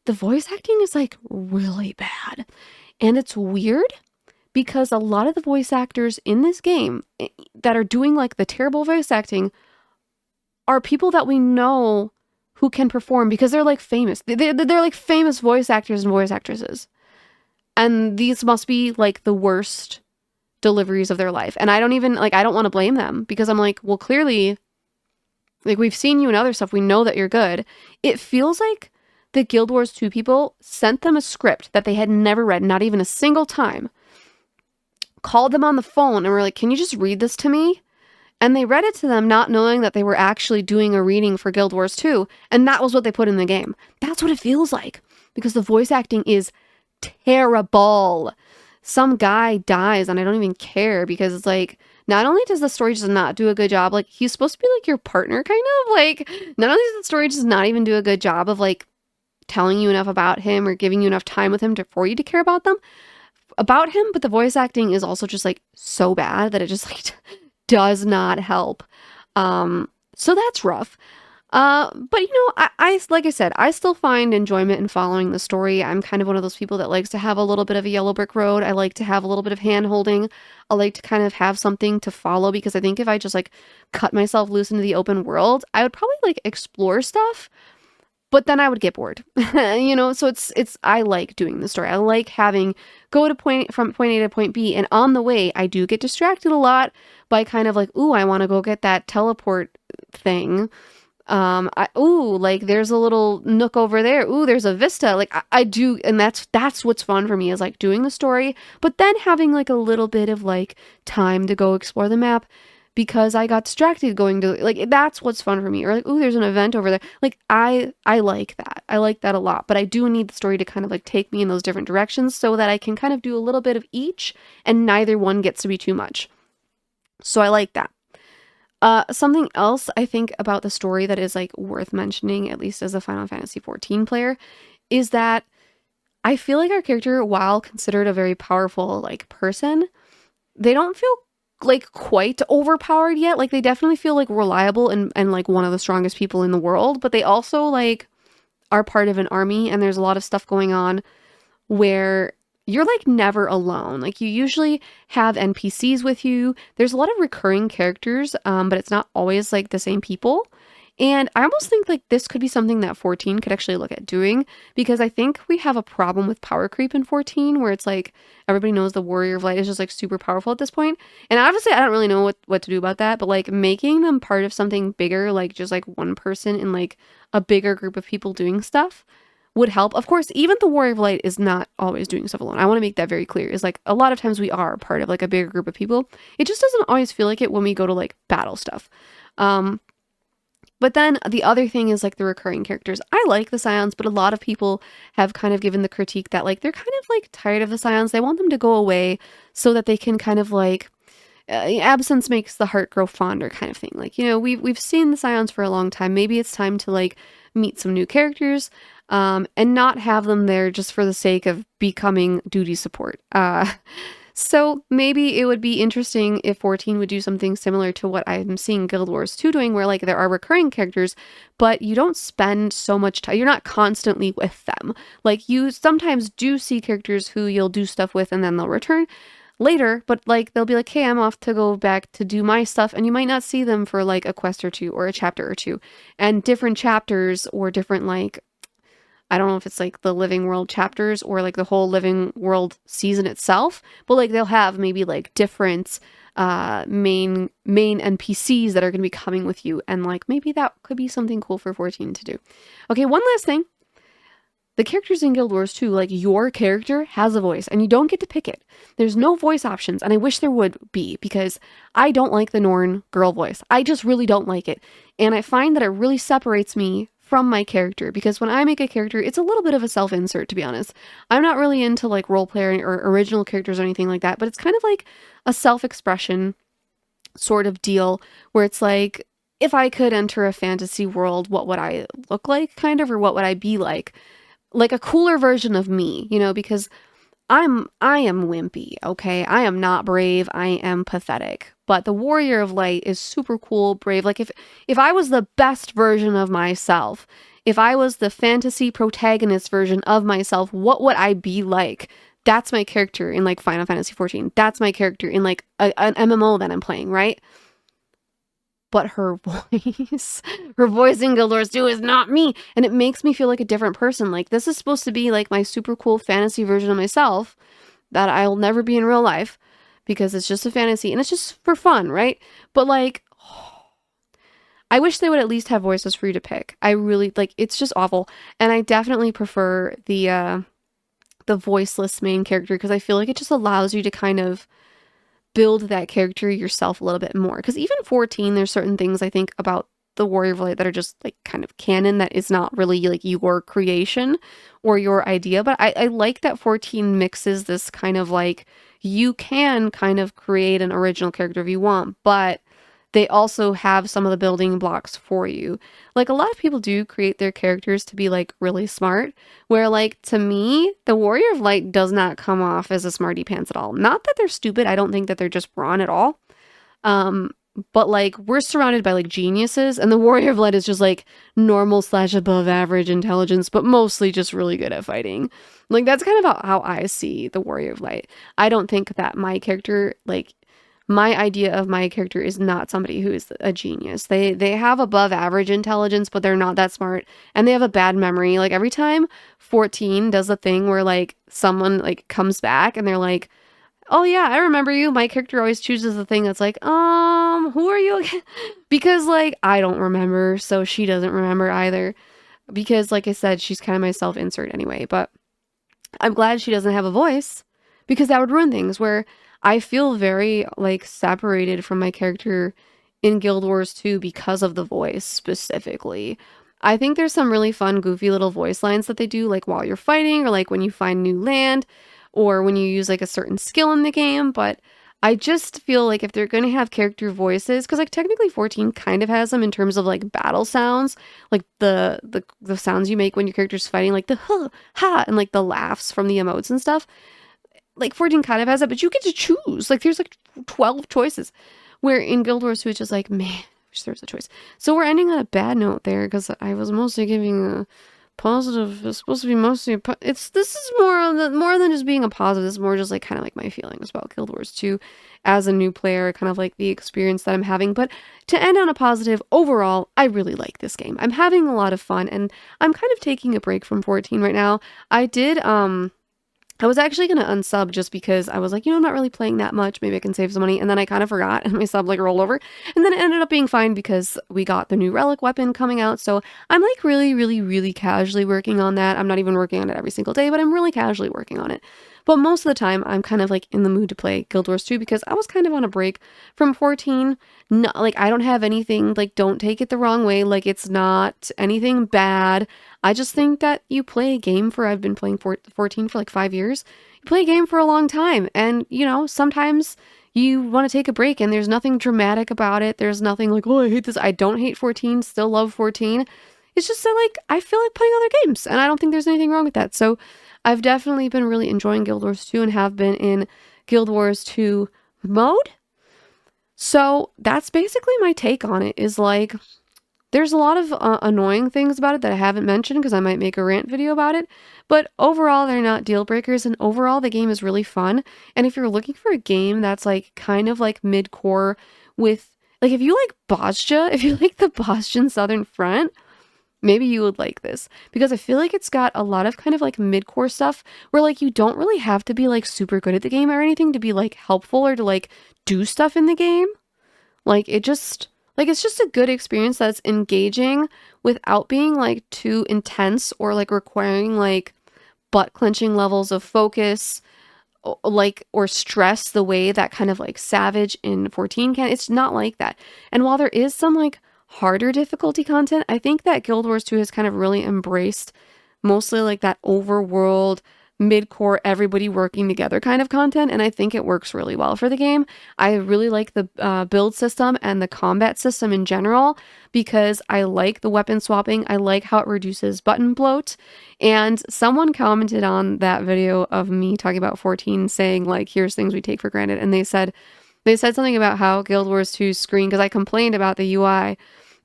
the voice acting is like really bad. And it's weird because a lot of the voice actors in this game that are doing like the terrible voice acting are people that we know who can perform because they're like famous. They're like famous voice actors and voice actresses. And these must be like the worst deliveries of their life. And I don't want to blame them because I'm like, well, clearly, like we've seen you in other stuff. We know that you're good. It feels like the Guild Wars 2 people sent them a script that they had never read, not even a single time. Called them on the phone and were like, can you just read this to me? And they read it to them not knowing that they were actually doing a reading for Guild Wars 2. And that was what they put in the game. That's what it feels like. Because the voice acting is terrible. Some guy dies and I don't even care because it's like, not only does the story just not do a good job, like he's supposed to be like your partner kind of. Like, not only does the story just not even do a good job of like telling you enough about him or giving you enough time with him for you to care about him, but the voice acting is also just like so bad that it just like does not help. So that's rough. But you know, I like I said, I still find enjoyment in following the story. I'm kind of one of those people that likes to have a little bit of a yellow brick road. I like to have a little bit of hand holding. I like to kind of have something to follow because I think if I just like cut myself loose into the open world, I would probably like explore stuff. But then I would get bored, you know? So I like doing the story. I like having go to from point A to point B. And on the way, I do get distracted a lot by kind of like, ooh, I want to go get that teleport thing. Like there's a little nook over there. Ooh, there's a vista. Like I do. And that's what's fun for me is like doing the story, but then having like a little bit of like time to go explore the map. Because I got distracted going to, like, that's what's fun for me. Or like, ooh, there's an event over there. Like, I like that. I like that a lot. But I do need the story to kind of like take me in those different directions so that I can kind of do a little bit of each and neither one gets to be too much. So I like that. Something else I think about the story that is like worth mentioning, at least as a Final Fantasy XIV player, is that I feel like our character, while considered a very powerful like person, they don't feel like quite overpowered yet. Like they definitely feel like reliable and like one of the strongest people in the world, but they also like are part of an army and there's a lot of stuff going on where you're like never alone. Like you usually have NPCs with you. There's a lot of recurring characters, but it's not always like the same people. And I almost think like this could be something that 14 could actually look at doing because I think we have a problem with power creep in 14 where it's like everybody knows the Warrior of Light is just like super powerful at this point. And obviously I don't really know what to do about that, but like making them part of something bigger, like just like one person in like a bigger group of people doing stuff would help. Of course, even the Warrior of Light is not always doing stuff alone. I want to make that very clear. Is like a lot of times we are part of like a bigger group of people. It just doesn't always feel like it when we go to like battle stuff. But then the other thing is like the recurring characters. I like the Scions, but a lot of people have kind of given the critique that like they're kind of like tired of the Scions. They want them to go away so that they can kind of like absence makes the heart grow fonder kind of thing. Like, you know, we've seen the Scions for a long time. Maybe it's time to like meet some new characters and not have them there just for the sake of becoming duty support. So maybe it would be interesting if 14 would do something similar to what I'm seeing Guild Wars 2 doing, where like there are recurring characters, but you don't spend so much time, you're not constantly with them. Like you sometimes do see characters who you'll do stuff with and then they'll return later, but like they'll be like, hey, I'm off to go back to do my stuff, and you might not see them for like a quest or two or a chapter or two. And different chapters or different like, I don't know if it's like the Living World chapters or like the whole Living World season itself, but like they'll have maybe like different main NPCs that are going to be coming with you, and like maybe that could be something cool for 14 to do. Okay, one last thing. The characters in Guild Wars 2, like your character has a voice and you don't get to pick it. There's no voice options, and I wish there would be because I don't like the Norn girl voice. I just really don't like it. And I find that it really separates me from my character, because when I make a character, it's a little bit of a self-insert, to be honest. I'm not really into like role player or original characters or anything like that, but it's kind of like a self-expression sort of deal where it's like, if I could enter a fantasy world, what would I look like, kind of, or what would I be like? Like a cooler version of me, you know, because I am wimpy, okay? I am not brave, I am pathetic. But the Warrior of Light is super cool, brave. Like if I was the best version of myself, if I was the fantasy protagonist version of myself, what would I be like? That's my character in like Final Fantasy XIV. That's my character in like an MMO that I'm playing, right? But her voice in Guild Wars 2 is not me. And it makes me feel like a different person. Like, this is supposed to be like my super cool fantasy version of myself that I'll never be in real life because it's just a fantasy and it's just for fun, right? But like, I wish they would at least have voices for you to pick. I really, like, it's just awful. And I definitely prefer the voiceless main character because I feel like it just allows you to kind of build that character yourself a little bit more. Because even 14, there's certain things I think about the Warrior of Light that are just like kind of canon that is not really like your creation or your idea. But I like that 14 mixes this kind of like, you can kind of create an original character if you want, but they also have some of the building blocks for you. Like, a lot of people do create their characters to be like really smart, where like, to me, the Warrior of Light does not come off as a smarty pants at all. Not that they're stupid, I don't think that they're just brawn at all. But like, we're surrounded by like geniuses, and the Warrior of Light is just like normal / above average intelligence, but mostly just really good at fighting. Like, that's kind of how I see the Warrior of Light. I don't think that my character, like, my idea of my character is not somebody who is a genius. They have above average intelligence, but they're not that smart, and they have a bad memory. Like, every time 14 does the thing where like someone like comes back and they're like, oh yeah, I remember you, my character always chooses the thing that's like, who are you again? Because like, I don't remember, so she doesn't remember either. Because like I said, she's kind of my self-insert anyway, but I'm glad she doesn't have a voice, because that would ruin things, where I feel very like separated from my character in Guild Wars 2 because of the voice specifically. I think there's some really fun, goofy little voice lines that they do, like while you're fighting, or like when you find new land, or when you use like a certain skill in the game. But I just feel like if they're going to have character voices, because like technically 14 kind of has them in terms of like battle sounds, like the sounds you make when your character's fighting, like the huh, ha, and like the laughs from the emotes and stuff. Like 14 kind of has that, but you get to choose. Like, there's like 12 choices. Where in Guild Wars 2, it's just like, man, I wish there was a choice. So we're ending on a bad note there, because I was mostly giving a positive. It's supposed to be mostly this is more than just being a positive. It's more just like kind of like my feelings about Guild Wars 2 as a new player, kind of like the experience that I'm having. But to end on a positive, overall, I really like this game. I'm having a lot of fun, and I'm kind of taking a break from 14 right now. I was actually going to unsub just because I was like, I'm not really playing that much. Maybe I can save some money. And then I kind of forgot, and my sub like rolled over. And then it ended up being fine because we got the new relic weapon coming out. So I'm like really, really, really casually working on that. I'm not even working on it every single day, but I'm really casually working on it. But most of the time, I'm kind of like in the mood to play Guild Wars 2 because I was kind of on a break from 14. No, like, I don't have anything, like, don't take it the wrong way. Like, it's not anything bad. I just think that you play a game I've been playing 14 for like 5 years. You play a game for a long time, and sometimes you want to take a break, and there's nothing dramatic about it. There's nothing like, oh, I hate this. I don't hate 14, still love 14. It's just that, like, I feel like playing other games, and I don't think there's anything wrong with that. So I've definitely been really enjoying Guild Wars 2 and have been in Guild Wars 2 mode. So that's basically my take on it, is like, there's a lot of annoying things about it that I haven't mentioned because I might make a rant video about it. But overall, they're not deal breakers, and overall, the game is really fun. And if you're looking for a game that's like kind of like mid-core with, like, if you like Bosja, if you like the Bosjan Southern Front, maybe you would like this, because I feel like it's got a lot of kind of like mid-core stuff where like you don't really have to be like super good at the game or anything to be like helpful or to like do stuff in the game. Like, it's just a good experience that's engaging without being like too intense or like requiring like butt clenching levels of focus, or stress the way that kind of like Savage in 14 can. It's not like that. And while there is some like harder difficulty content. I think that Guild Wars 2 has kind of really embraced mostly like that overworld, mid-core, everybody working together kind of content, and I think it works really well for the game. I really like the build system and the combat system in general because I like the weapon swapping. I like how it reduces button bloat, and someone commented on that video of me talking about 14 saying like, here's things we take for granted, and they said something about how Guild Wars 2's screen, because I complained about the UI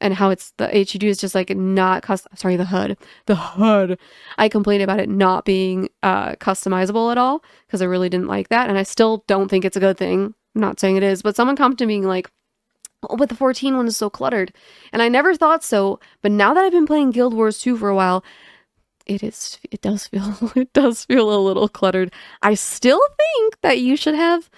and how it's the HUD is just like not sorry, the HUD. I complained about it not being customizable at all because I really didn't like that, and I still don't think it's a good thing. I'm not saying it is, but someone commented being like, oh, but the 14 one is so cluttered, and I never thought so. But now that I've been playing Guild Wars 2 for a while, it does feel a little cluttered. I still think that you should have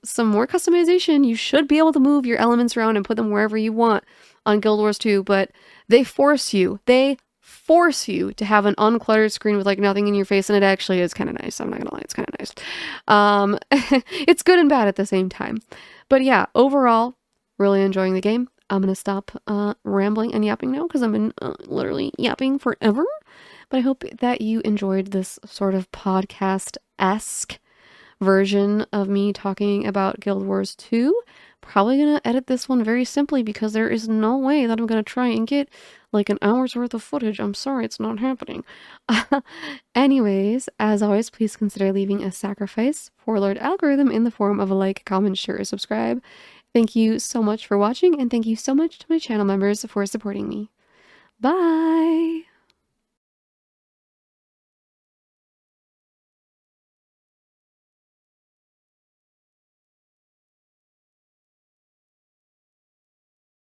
some more customization. You should be able to move your elements around and put them wherever you want on Guild Wars 2, but they force you to have an uncluttered screen with like nothing in your face, and it actually is kind of nice. I'm not gonna lie, it's kind of nice. It's good and bad at the same time. But yeah, overall, really enjoying the game. I'm gonna stop rambling and yapping now because I've been literally yapping forever. But I hope that you enjoyed this sort of podcast-esque version of me talking about Guild Wars 2. Probably gonna edit this one very simply because there is no way that I'm gonna try and get like an hour's worth of footage. I'm sorry, it's not happening. Anyways, as always, please consider leaving a sacrifice for Lord Algorithm in the form of a like, comment, share, or subscribe. Thank you so much for watching, and thank you so much to my channel members for supporting me. Bye!